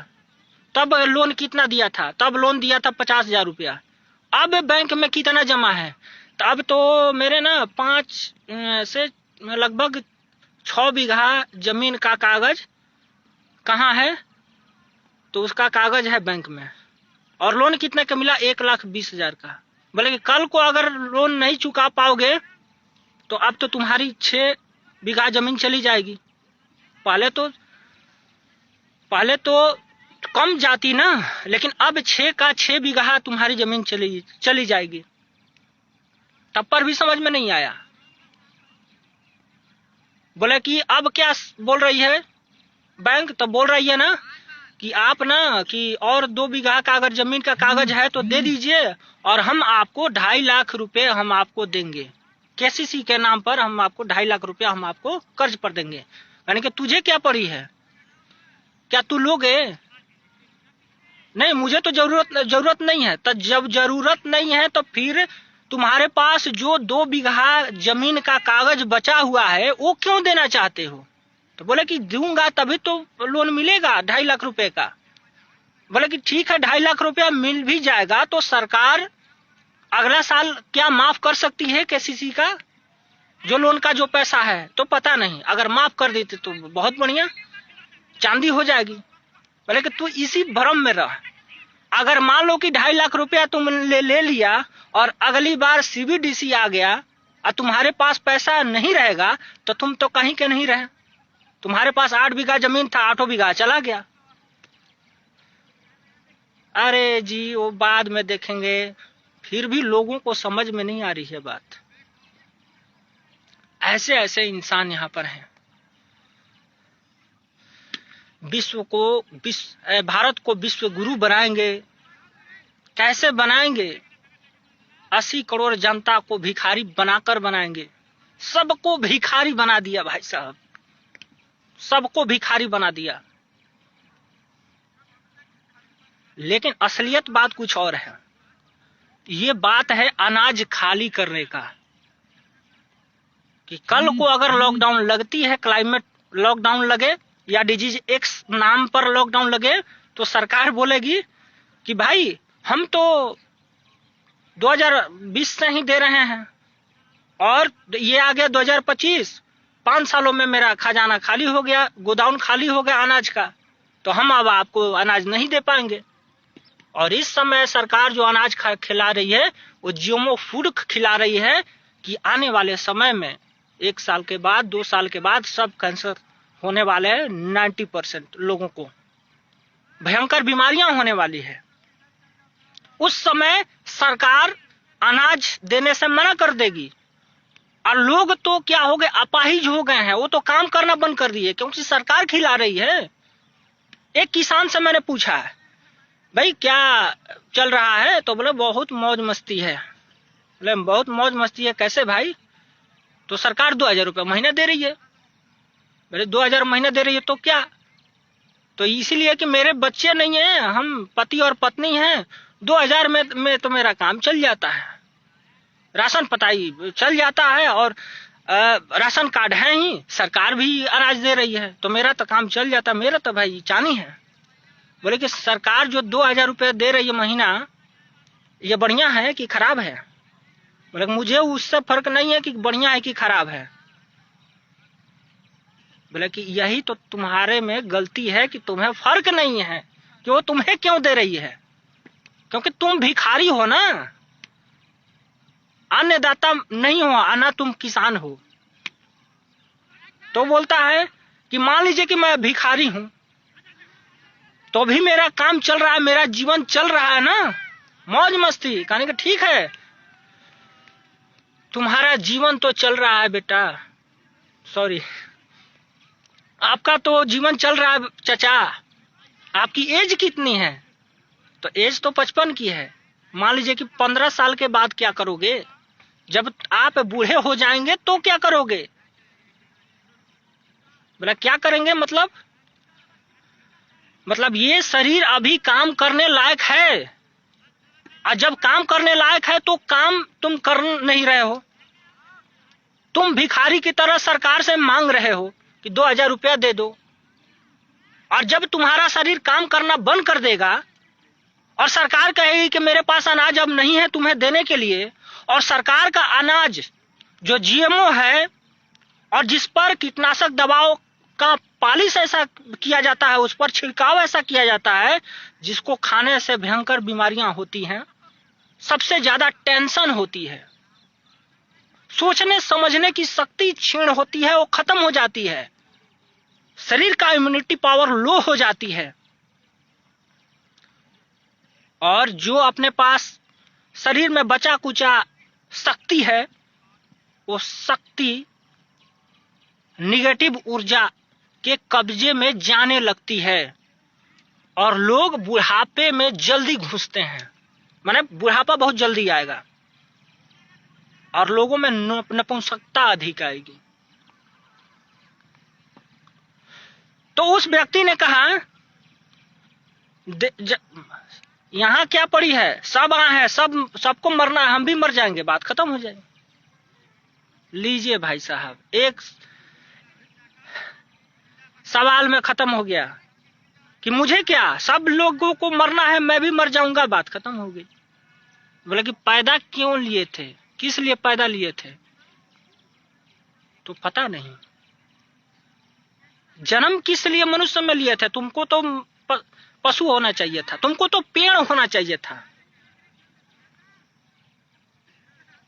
तब लोन कितना दिया था? तब लोन दिया था 50,000 रुपया। अब बैंक में कितना जमा है? तो अब तो मेरे ना 5 से लगभग 6 बीघा जमीन का कागज कहाँ है? तो उसका कागज है बैंक में। और लोन कितने का मिला? 1,20,000 का। बोले कि कल को अगर लोन नहीं चुका पाओगे तो अब तो तुम्हारी 6 बीघा जमीन चली जाएगी। पहले तो कम जाती ना, लेकिन अब 6 का 6 बीघा तुम्हारी जमीन चली जाएगी। तब पर भी समझ में नहीं आया। बोले कि अब क्या बोल रही है बैंक? तो बोल रही है ना कि आप ना कि और 2 बीघा का अगर जमीन का कागज है तो दे दीजिए और हम आपको 2.5 लाख रुपए हम आपको देंगे, केसीसी के नाम पर हम आपको 2.5 लाख रुपया हम आपको कर्ज पर देंगे। यानी कि तुझे क्या पड़ी है, क्या तू लोगे? नहीं, मुझे तो जरूरत नहीं है। तो जब जरूरत नहीं है तो फिर तुम्हारे पास जो 2 बीघा जमीन का कागज बचा हुआ है वो क्यों देना चाहते हो? तो बोले कि दूंगा तभी तो लोन मिलेगा 2.5 लाख रुपए का। बोले कि ठीक है 2.5 लाख रुपया मिल भी जाएगा तो सरकार अगला साल क्या माफ कर सकती है केसीसी का जो लोन का जो पैसा है? तो पता नहीं, अगर माफ कर देते तो बहुत बढ़िया, चांदी हो जाएगी। बोले कि तू इसी भ्रम में रह। अगर मान लो कि 2.5 लाख रुपया तुम ले लिया और अगली बार सीबीडीसी आ गया और तुम्हारे पास पैसा नहीं रहेगा तो तुम तो कहीं के नहीं रहे। तुम्हारे पास 8 बीघा जमीन था, 8 बीघा चला गया। अरे जी वो बाद में देखेंगे, फिर भी लोगों को समझ में नहीं आ रही है बात। ऐसे ऐसे इंसान यहाँ पर हैं। भारत को विश्व गुरु बनाएंगे, कैसे बनाएंगे? 80 करोड़ जनता को भिखारी बनाकर बनाएंगे। सबको भिखारी बना दिया भाई साहब, सबको भिखारी बना दिया। लेकिन असलियत बात कुछ और है। ये बात है अनाज खाली करने का, कि कल को अगर लॉकडाउन लगती है, क्लाइमेट लॉकडाउन लगे या डिजीज एक्स नाम पर लॉकडाउन लगे, तो सरकार बोलेगी कि भाई हम तो 2020 से ही दे रहे हैं और ये आ गया 2025, 5 सालों में मेरा खजाना खाली हो गया, गोदाम खाली हो गया अनाज का, तो हम अब आपको अनाज नहीं दे पाएंगे। और इस समय सरकार जो अनाज खिला रही है वो जीएमओ फूड खिला रही है कि आने वाले समय में 1 साल के बाद, 2 साल के बाद सब कैंसर होने वाले हैं। 90% लोगों को भयंकर बीमारियां होने वाली है। उस समय सरकार अनाज देने से मना कर देगी और लोग तो क्या हो गए, अपाहिज हो गए हैं। वो तो काम करना बंद कर दिए क्योंकि सरकार खिला रही है। एक किसान से मैंने पूछा है, भाई क्या चल रहा है? तो बोले बहुत मौज मस्ती है। बोले बहुत मौज मस्ती है, कैसे भाई? तो सरकार 2000 रुपये महीना दे रही है। बोले 2000 महीना दे रही है तो क्या? तो इसीलिए कि मेरे बच्चे नहीं हैं, हम पति और पत्नी हैं, 2000 में तो मेरा काम चल जाता है, राशन पताई चल जाता है और राशन कार्ड है ही, सरकार भी अनाज दे रही है, तो मेरा तो काम चल जाता। मेरा तो भाई चानी है। बोले कि सरकार जो 2000 रुपये दे रही है महीना, ये बढ़िया है कि खराब है? बोले मुझे उससे फर्क नहीं है कि बढ़िया है कि खराब है। बोले कि यही तो तुम्हारे में गलती है कि तुम्हें फर्क नहीं है कि वो तुम्हें क्यों दे रही है, क्योंकि तुम भिखारी हो ना, अन्नदाता नहीं हो, आना तुम किसान हो। तो बोलता है कि मान लीजिए कि मैं भिखारी हूं तो भी मेरा काम चल रहा है, मेरा जीवन चल रहा है ना, मौज मस्ती। कहने का ठीक है, तुम्हारा जीवन तो चल रहा है बेटा, सॉरी, आपका तो जीवन चल रहा है चचा। आपकी एज कितनी है? तो एज तो 55 की है। मान लीजिए कि 15 साल के बाद क्या करोगे? जब आप बूढ़े हो जाएंगे तो क्या करोगे? बोला क्या करेंगे? मतलब ये शरीर अभी काम करने लायक है, और जब काम करने लायक है तो काम तुम कर नहीं रहे हो। तुम भिखारी की तरह सरकार से मांग रहे हो कि 2000 रुपया दे दो, और जब तुम्हारा शरीर काम करना बंद कर देगा और सरकार कहेगी कि मेरे पास अनाज अब नहीं है तुम्हें देने के लिए, और सरकार का अनाज जो जीएमओ है और जिस पर कीटनाशक दवाओं का पालिश ऐसा किया जाता है, उस पर छिड़काव ऐसा किया जाता है जिसको खाने से भयंकर बीमारियां होती हैं, सबसे ज्यादा टेंशन होती है, सोचने समझने की शक्ति क्षीण होती है, वो खत्म हो जाती है, शरीर का इम्यूनिटी पावर लो हो जाती है, और जो अपने पास शरीर में बचा कुचा शक्ति है, वो शक्ति निगेटिव ऊर्जा के कब्जे में जाने लगती है और लोग बुढ़ापे में जल्दी घुसते हैं। माने बुढ़ापा बहुत जल्दी आएगा और लोगों में नपुंसकता अधिक आएगी। तो उस व्यक्ति ने कहा यहां क्या पड़ी है, सब आए हैं, सबको मरना है, हम भी मर जाएंगे, बात खत्म हो जाएगी। लीजिए भाई साहब, एक सवाल में खत्म हो गया कि मुझे क्या, सब लोगों को मरना है, मैं भी मर जाऊंगा, बात खत्म हो गई। बोले कि पैदा क्यों लिए थे, किस लिए पैदा लिए थे? तो पता नहीं। जन्म किस लिए मनुष्य में लिए थे? तुमको तो पशु होना चाहिए था, तुमको तो पेड़ होना चाहिए था,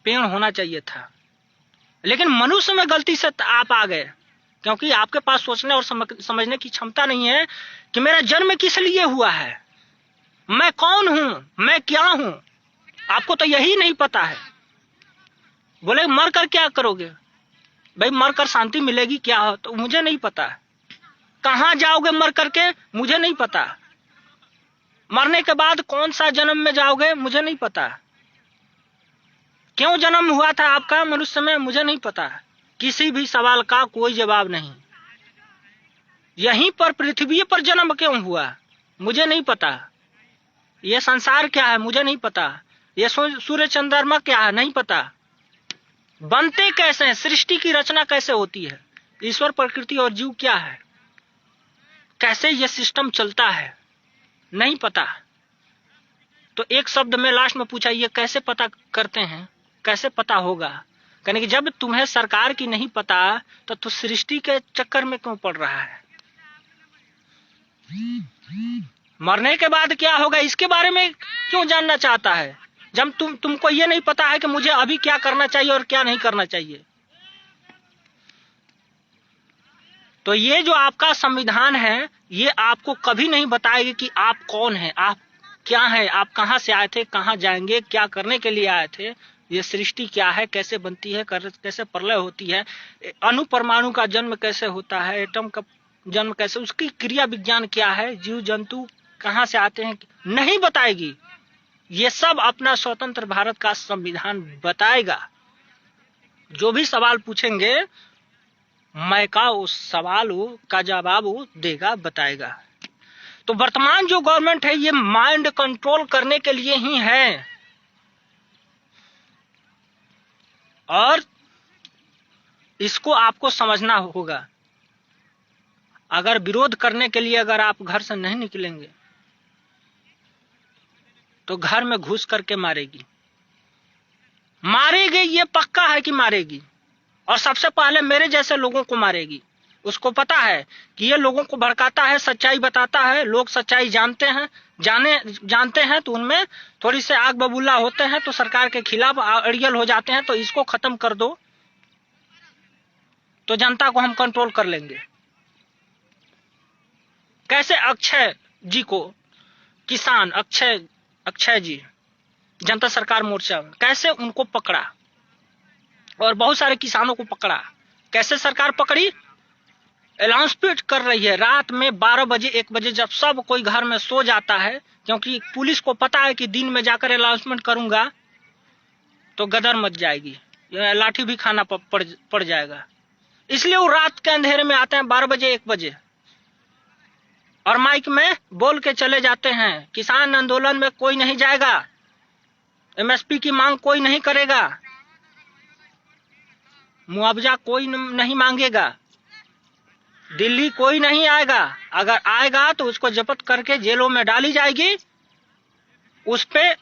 पेड़ होना चाहिए था। लेकिन मनुष्य में गलती से आप आ गए, क्योंकि आपके पास सोचने और समझने की क्षमता नहीं है कि मेरा जन्म किस लिए हुआ है, मैं कौन हूं, मैं क्या हूं। आपको तो यही नहीं पता है। बोले मर कर क्या करोगे, भाई मर कर शांति मिलेगी क्या हो, तो मुझे नहीं पता। कहां जाओगे मर करके, मुझे नहीं पता। मरने के बाद कौन सा जन्म में जाओगे, मुझे नहीं पता। क्यों जन्म हुआ था आपका मनुष्य में, मुझे नहीं पता। किसी भी सवाल का कोई जवाब नहीं। यहीं पर पृथ्वी पर जन्म क्यों हुआ, मुझे नहीं पता। यह संसार क्या है, मुझे नहीं पता। यह सूर्य चंद्रमा क्या है, नहीं पता। बनते कैसे हैं, सृष्टि की रचना कैसे होती है, ईश्वर प्रकृति और जीव क्या है, कैसे यह सिस्टम चलता है, नहीं पता। तो एक शब्द में लास्ट में पूछा, ये कैसे पता करते हैं, कैसे पता होगा। कहने कि जब तुम्हें सरकार की नहीं पता तो तू सृष्टि के चक्कर में क्यों पड़ रहा है। मरने के बाद क्या होगा इसके बारे में क्यों जानना चाहता है, जब तुमको ये नहीं पता है कि मुझे अभी क्या करना चाहिए और क्या नहीं करना चाहिए। तो ये जो आपका संविधान है, ये आपको कभी नहीं बताएगी कि आप कौन हैं, आप क्या हैं, आप कहां से आए थे, कहां जाएंगे, क्या करने के लिए आए थे, ये सृष्टि क्या है, कैसे बनती है, कैसे प्रलय होती है, अणु परमाणु का जन्म कैसे होता है, एटम का जन्म कैसे, उसकी क्रिया विज्ञान क्या है, जीव जंतु कहां से आते हैं, नहीं बताएगी। ये सब अपना स्वतंत्र भारत का संविधान बताएगा। जो भी सवाल पूछेंगे मैं का उस सवाल का जवाब देगा, बताएगा। तो वर्तमान जो गवर्नमेंट है ये माइंड कंट्रोल करने के लिए ही है, और इसको आपको समझना होगा। अगर विरोध करने के लिए अगर आप घर से नहीं निकलेंगे तो घर में घुस करके मारेगी, मारेगी, ये पक्का है कि मारेगी। और सबसे पहले मेरे जैसे लोगों को मारेगी। उसको पता है कि ये लोगों को भड़काता है, सच्चाई बताता है, लोग सच्चाई जानते हैं तो उनमें थोड़ी से आग बबूला होते हैं, तो सरकार के खिलाफ अड़ियल हो जाते हैं। तो इसको खत्म कर दो तो जनता को हम कंट्रोल कर लेंगे। कैसे अक्षय जी को, किसान अक्षय जी, जनता सरकार मोर्चा, कैसे उनको पकड़ा और बहुत सारे किसानों को पकड़ा। कैसे सरकार पकड़ी, अनाउंसमेंट कर रही है रात में 12 बजे 1 बजे, जब सब कोई घर में सो जाता है, क्योंकि पुलिस को पता है कि दिन में जाकर अनाउंसमेंट करूंगा तो गदर मच जाएगी, लाठी भी खाना पड़ जाएगा। इसलिए वो रात के अंधेरे में आते हैं 12 बजे 1 बजे, और माइक में बोल के चले जाते हैं, किसान आंदोलन में कोई नहीं जाएगा, एमएसपी की मांग कोई नहीं करेगा, मुआवजा कोई नहीं मांगेगा, दिल्ली कोई नहीं आएगा, अगर आएगा तो उसको जब्त करके जेलों में डाली जाएगी, उस पे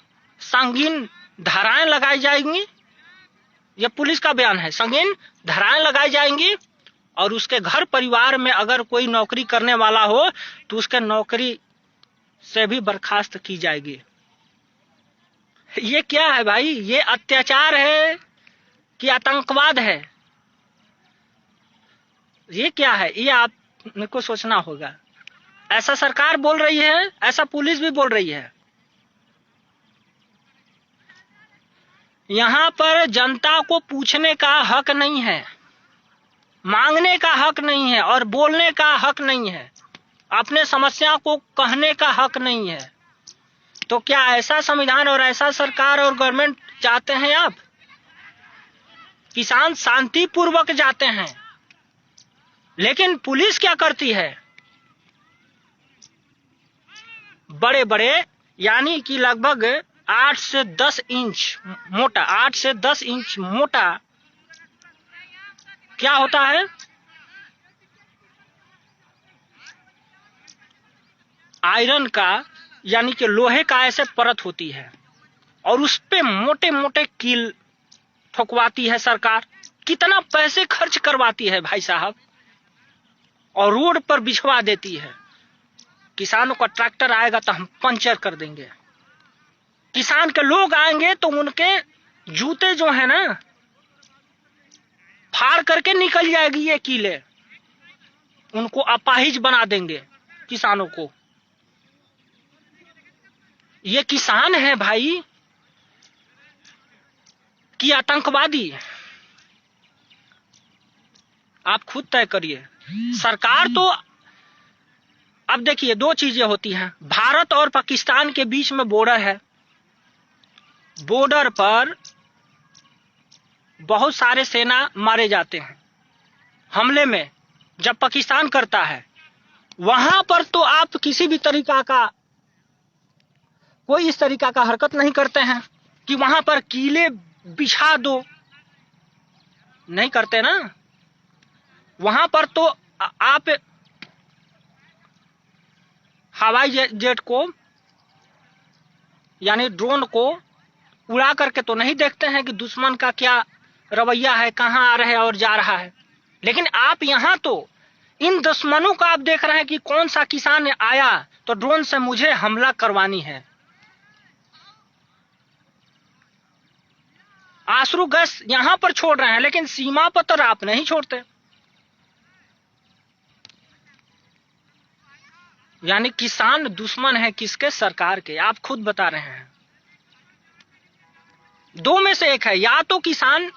संगीन धाराएं लगाई जाएंगी। यह पुलिस का बयान है, संगीन धाराएं लगाई जाएंगी, और उसके घर परिवार में अगर कोई नौकरी करने वाला हो तो उसके नौकरी से भी बर्खास्त की जाएगी। ये क्या है भाई, ये अत्याचार है कि आतंकवाद है, ये क्या है, ये आपको सोचना होगा। ऐसा सरकार बोल रही है, ऐसा पुलिस भी बोल रही है। यहां पर जनता को पूछने का हक नहीं है, मांगने का हक नहीं है, और बोलने का हक नहीं है, अपने समस्या को कहने का हक नहीं है। तो क्या ऐसा संविधान और ऐसा सरकार और गवर्नमेंट चाहते हैं आप? किसान शांतिपूर्वक जाते हैं, लेकिन पुलिस क्या करती है, बड़े बड़े यानी कि लगभग 8 से 10 इंच मोटा, 8 से 10 इंच मोटा क्या होता है, आयरन का यानी कि लोहे का ऐसे परत होती है, और उस पे मोटे मोटे कील ठोकवाती है सरकार। कितना पैसे खर्च करवाती है भाई साहब, और रोड पर बिछवा देती है किसानों का ट्रैक्टर आएगा तो हम पंचर कर देंगे। किसान के लोग आएंगे तो उनके जूते जो है ना फाड़ करके निकल जाएगी ये कीले, उनको अपाहिज बना देंगे किसानों को। ये किसान है भाई कि आतंकवादी? आप खुद तय करिए। सरकार तो अब देखिए, दो चीजें होती हैं। भारत और पाकिस्तान के बीच में बॉर्डर है, बॉर्डर पर बहुत सारे सेना मारे जाते हैं हमले में जब पाकिस्तान करता है। वहां पर तो आप किसी भी तरीका का, कोई इस तरीका का हरकत नहीं करते हैं कि वहां पर कीले बिछा दो, नहीं करते ना। वहां पर तो आप हवाई जेट को यानी ड्रोन को उड़ा करके तो नहीं देखते हैं कि दुश्मन का क्या रवैया है, कहां आ रहा है और जा रहा है। लेकिन आप यहां तो इन दुश्मनों का आप देख रहे हैं कि कौन सा किसान आया तो ड्रोन से मुझे हमला करवानी है। आंसू गैस यहां पर छोड़ रहे हैं, लेकिन सीमा पर तो आप नहीं छोड़ते। यानी किसान दुश्मन है किसके? सरकार के। आप खुद बता रहे हैं। दो में से एक है, या तो किसान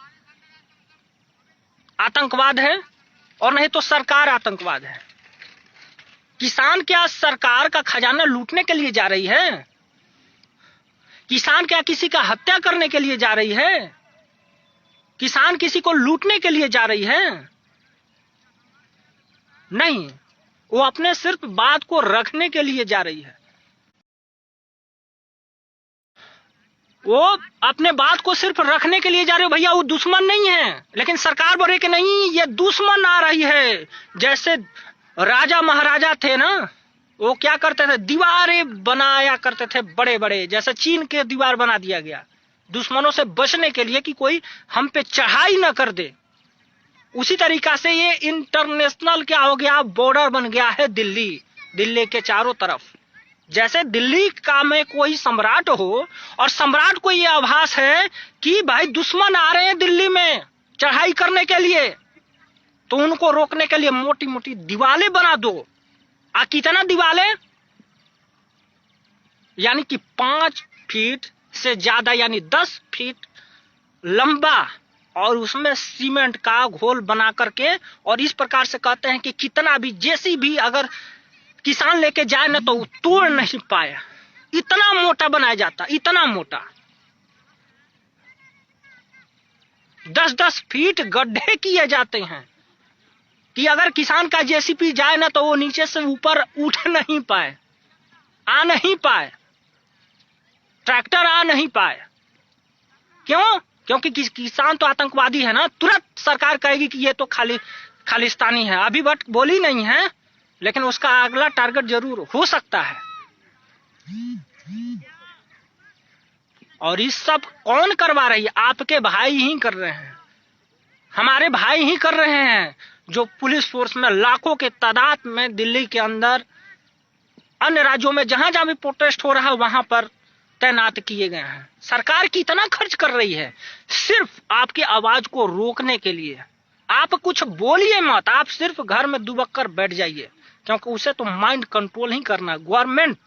आतंकवाद है और नहीं तो सरकार आतंकवाद है। किसान क्या सरकार का खजाना लूटने के लिए जा रही है? किसान क्या किसी का हत्या करने के लिए जा रही है? किसान किसी को लूटने के लिए जा रही है? नहीं, वो अपने सिर्फ बात को रखने के लिए जा रही है। वो अपने बात को सिर्फ रखने के लिए जा रहे हो भैया, वो दुश्मन नहीं है। लेकिन सरकार बोले कि नहीं, ये दुश्मन आ रही है। जैसे राजा महाराजा थे ना, वो क्या करते थे? दीवारें बनाया करते थे बड़े बड़े, जैसे चीन के दीवार बना दिया गया दुश्मनों से बचने के लिए कि कोई हम पे चढ़ाई ना कर दे। उसी तरीका से ये इंटरनेशनल क्या हो गया, बॉर्डर बन गया है दिल्ली, दिल्ली के चारों तरफ। जैसे दिल्ली का में कोई सम्राट हो और सम्राट को ये आभास है कि भाई दुश्मन आ रहे हैं दिल्ली में चढ़ाई करने के लिए, तो उनको रोकने के लिए मोटी मोटी दीवारें बना दो। कितना दीवारें? यानी कि 5 फीट से ज्यादा, यानी 10 फीट लंबा, और उसमें सीमेंट का घोल बना करके, और इस प्रकार से कहते हैं कि कितना भी जेसी भी अगर किसान लेके जाए ना तो तोड़ नहीं पाया, इतना मोटा बनाया जाता, इतना मोटा। 10-10 फीट गड्ढे किए जाते हैं कि अगर किसान का जेसीबी जाए ना तो वो नीचे से ऊपर उठ नहीं पाए, आ नहीं पाए, ट्रैक्टर आ नहीं पाए। क्यों? क्योंकि किसान तो आतंकवादी है ना। तुरंत सरकार कहेगी कि ये तो खालिस्तानी है। अभी बट बोली नहीं है, लेकिन उसका अगला टारगेट जरूर हो सकता है। और इस सब कौन करवा रही है? आपके भाई ही कर रहे हैं, हमारे भाई ही कर रहे हैं, जो पुलिस फोर्स में लाखों के तादाद में दिल्ली के अंदर, अन्य राज्यों में जहां जहां भी प्रोटेस्ट हो रहा है वहां पर तैनात किए गए हैं। सरकार कितना खर्च कर रही है सिर्फ आपकी आवाज को रोकने के लिए। आप कुछ बोलिए मत, आप सिर्फ घर में दुबक कर बैठ जाइए, क्योंकि उसे तो माइंड कंट्रोल ही करना है। गवर्नमेंट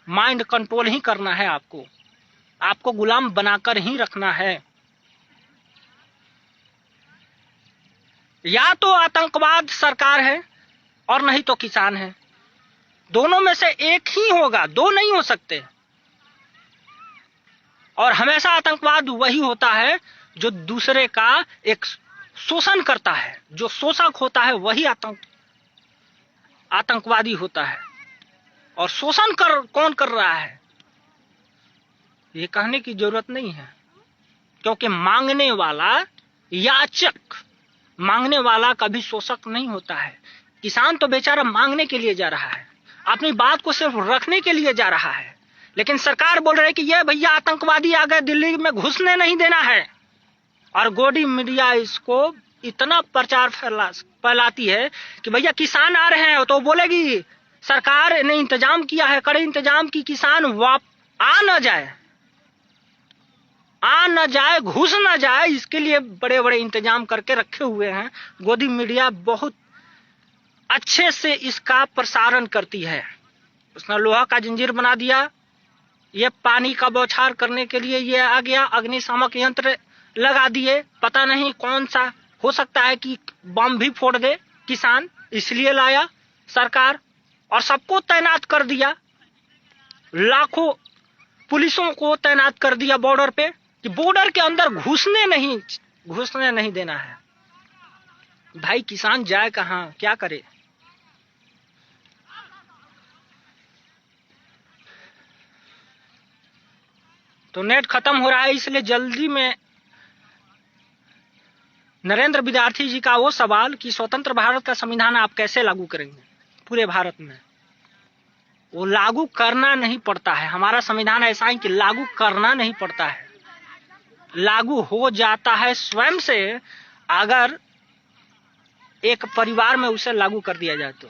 माइंड कंट्रोल ही करना है, आपको गुलाम बनाकर ही रखना है। या तो आतंकवाद सरकार है और नहीं तो किसान है, दोनों में से एक ही होगा, दो नहीं हो सकते। और हमेशा आतंकवाद वही होता है जो दूसरे का एक शोषण करता है। जो शोषक होता है वही आतंकवादी होता है। और शोषण कौन कर रहा है ये कहने की जरूरत नहीं है, क्योंकि मांगने वाला याचक, मांगने वाला कभी शोषक नहीं होता है। किसान तो बेचारा मांगने के लिए जा रहा है, अपनी बात को सिर्फ रखने के लिए जा रहा है। लेकिन सरकार बोल रही है कि ये भैया आतंकवादी आ गए, दिल्ली में घुसने नहीं देना है। और गोदी मीडिया इसको इतना प्रचार फैलाती है कि भैया किसान आ रहे हैं तो बोलेगी सरकार ने इंतजाम किया है, कड़े इंतजाम की किसान आ न जाए, घुस न जाए, इसके लिए बड़े बड़े इंतजाम करके रखे हुए हैं। गोदी मीडिया बहुत अच्छे से इसका प्रसारण करती है। उसने लोहा का जंजीर बना दिया, ये पानी का बौछार करने के लिए ये आ गया, अग्निशामक यंत्र लगा दिए, पता नहीं कौन सा, हो सकता है कि बम भी फोड़ दे किसान, इसलिए लाया सरकार, और सबको तैनात कर दिया, लाखों पुलिसों को तैनात कर दिया बॉर्डर पे, कि बॉर्डर के अंदर घुसने नहीं देना है। भाई किसान जाए कहां, क्या करे? तो नेट खत्म हो रहा है, इसलिए जल्दी में नरेंद्र विद्यार्थी जी का वो सवाल कि स्वतंत्र भारत का संविधान आप कैसे लागू करेंगे पूरे भारत में? वो लागू करना नहीं पड़ता है। हमारा संविधान ऐसा है कि लागू करना नहीं पड़ता है, लागू हो जाता है स्वयं से, अगर एक परिवार में उसे लागू कर दिया जाए तो।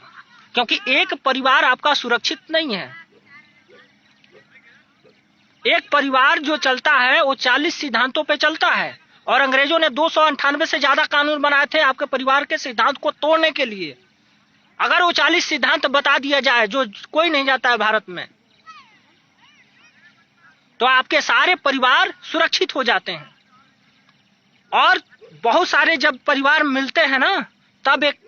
क्योंकि एक परिवार आपका सुरक्षित नहीं है। एक परिवार जो चलता है वो 40 सिद्धांतों पे चलता है, और अंग्रेजों ने 298 से ज्यादा कानून बनाए थे आपके परिवार के सिद्धांत को तोड़ने के लिए। अगर वो 40 सिद्धांत बता दिया जाए, जो कोई नहीं जाता है भारत में, तो आपके सारे परिवार सुरक्षित हो जाते हैं। और बहुत सारे जब परिवार मिलते हैं ना, तब एक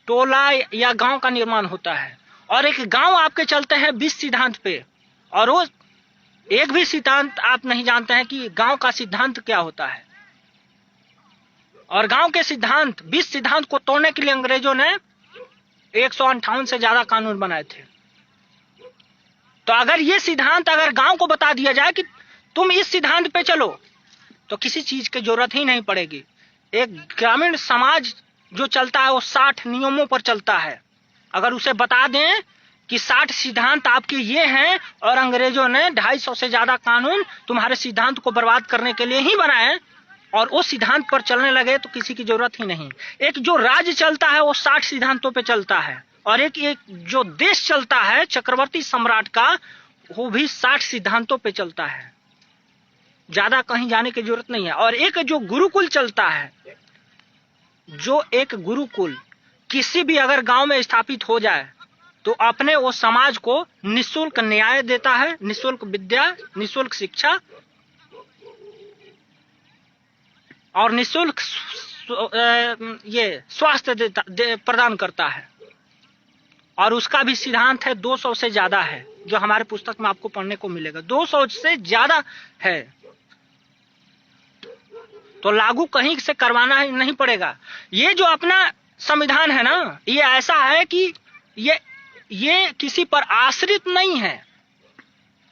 टोला या गांव का निर्माण होता है, और एक गांव आपके चलते हैं 20 सिद्धांत पे, और वो एक भी सिद्धांत आप नहीं जानते हैं कि गांव का सिद्धांत क्या होता है। और गांव के सिद्धांत 20 सिद्धांत को तोड़ने के लिए अंग्रेजों ने 158 से ज्यादा कानून बनाए थे। तो अगर ये सिद्धांत अगर गांव को बता दिया जाए कि तुम इस सिद्धांत पे चलो, तो किसी चीज की जरूरत ही नहीं पड़ेगी। एक ग्रामीण समाज जो चलता है वो 60 नियमों पर चलता है। अगर उसे बता दें कि 60 सिद्धांत आपके ये हैं, और अंग्रेजों ने 250 से ज्यादा कानून तुम्हारे सिद्धांत को बर्बाद करने के लिए ही बनाए, और वो सिद्धांत पर चलने लगे, तो किसी की जरूरत ही नहीं। एक जो राज्य चलता है वो 60 सिद्धांतों पे चलता है, और एक जो देश चलता है चक्रवर्ती सम्राट का, वो भी 60 सिद्धांतों पे चलता है। ज्यादा कहीं जाने की जरूरत नहीं है। और एक जो गुरुकुल चलता है, जो एक गुरुकुल किसी भी अगर गांव में स्थापित हो जाए, तो अपने वो समाज को निःशुल्क न्याय देता है, निःशुल्क विद्या, निःशुल्क शिक्षा, और निःशुल्क ये स्वास्थ्य प्रदान करता है। और उसका भी सिद्धांत है 200 से ज्यादा है, जो हमारे पुस्तक में आपको पढ़ने को मिलेगा, 200 से ज्यादा है। तो लागू कहीं से करवाना नहीं पड़ेगा। ये जो अपना संविधान है ना, ये ऐसा है कि ये किसी पर आश्रित नहीं है।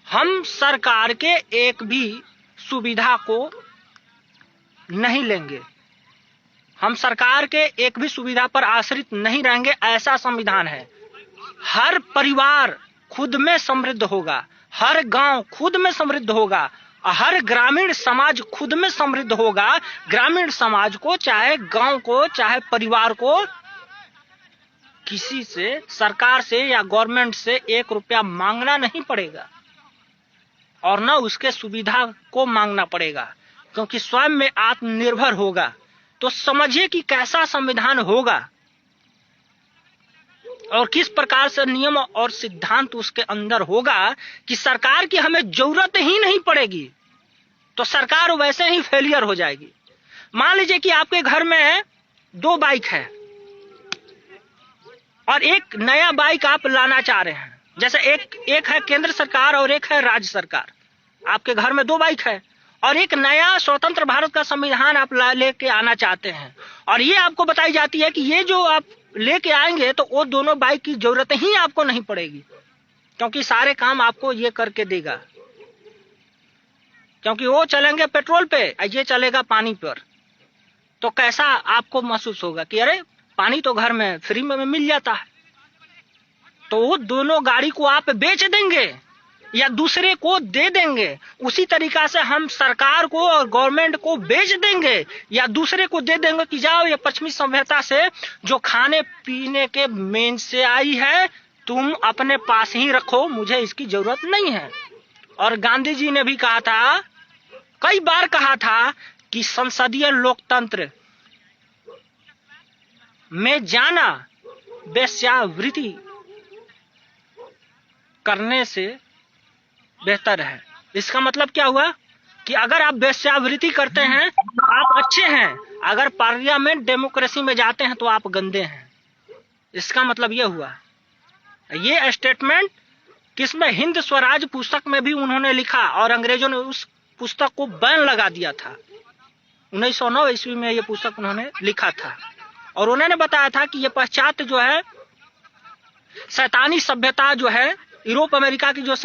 हम सरकार के एक भी सुविधा को नहीं लेंगे, हम सरकार के एक भी सुविधा पर आश्रित नहीं रहेंगे, ऐसा संविधान है। हर परिवार खुद में समृद्ध होगा, हर गांव खुद में समृद्ध होगा, हर ग्रामीण समाज खुद में समृद्ध होगा। ग्रामीण समाज को, चाहे गांव को, चाहे परिवार को, किसी से, सरकार से या गवर्नमेंट से 1 रुपया मांगना नहीं पड़ेगा, और न उसके सुविधा को मांगना पड़ेगा, क्योंकि स्वयं में आत्मनिर्भर होगा। तो समझिए कि कैसा संविधान होगा, और किस प्रकार से नियम और सिद्धांत उसके अंदर होगा, कि सरकार की हमें जरूरत ही नहीं पड़ेगी, तो सरकार वैसे ही फेलियर हो जाएगी। मान लीजिए कि आपके घर में 2 बाइक है, और एक नया बाइक आप लाना चाह रहे हैं। जैसे एक है केंद्र सरकार और एक है राज्य सरकार। आपके घर में 2 बाइक है, और एक नया स्वतंत्र भारत का संविधान आप लेके आना चाहते हैं, और ये आपको बताई जाती है कि ये जो आप लेके आएंगे, तो वो दोनों बाइक की जरूरत ही आपको नहीं पड़ेगी, क्योंकि सारे काम आपको ये करके देगा, क्योंकि वो चलेंगे पेट्रोल पे, ये चलेगा पानी पर। तो कैसा आपको महसूस होगा कि अरे पानी तो घर में फ्री में मिल जाता है। तो वो दोनों गाड़ी को आप बेच देंगे या दूसरे को दे देंगे। उसी तरीका से हम सरकार को और गवर्नमेंट को बेच देंगे या दूसरे को दे देंगे कि जाओ, ये पश्चिमी सभ्यता से जो खाने पीने के मेन से आई है, तुम अपने पास ही रखो, मुझे इसकी जरूरत नहीं है। और गांधी जी ने भी कहा था, कई बार कहा था कि संसदीय लोकतंत्र में जाना वेश्यावृत्ति करने से बेहतर है। इसका मतलब क्या हुआ कि अगर आप वेश्यावृत्ति करते हैं तो आप अच्छे हैं, अगर पार्लियामेंट डेमोक्रेसी में जाते हैं तो आप गंदे हैं। इसका मतलब यह हुआ। ये स्टेटमेंट किसमें, हिंद स्वराज पुस्तक में भी उन्होंने लिखा और अंग्रेजों ने उस पुस्तक को बैन लगा दिया था। 1909 ईस्वी में यह पुस्तक उन्होंने लिखा था और उन्होंने बताया था कि यह पाश्चात्य जो है शैतानी सभ्यता जो है, यूरोप अमेरिका की जो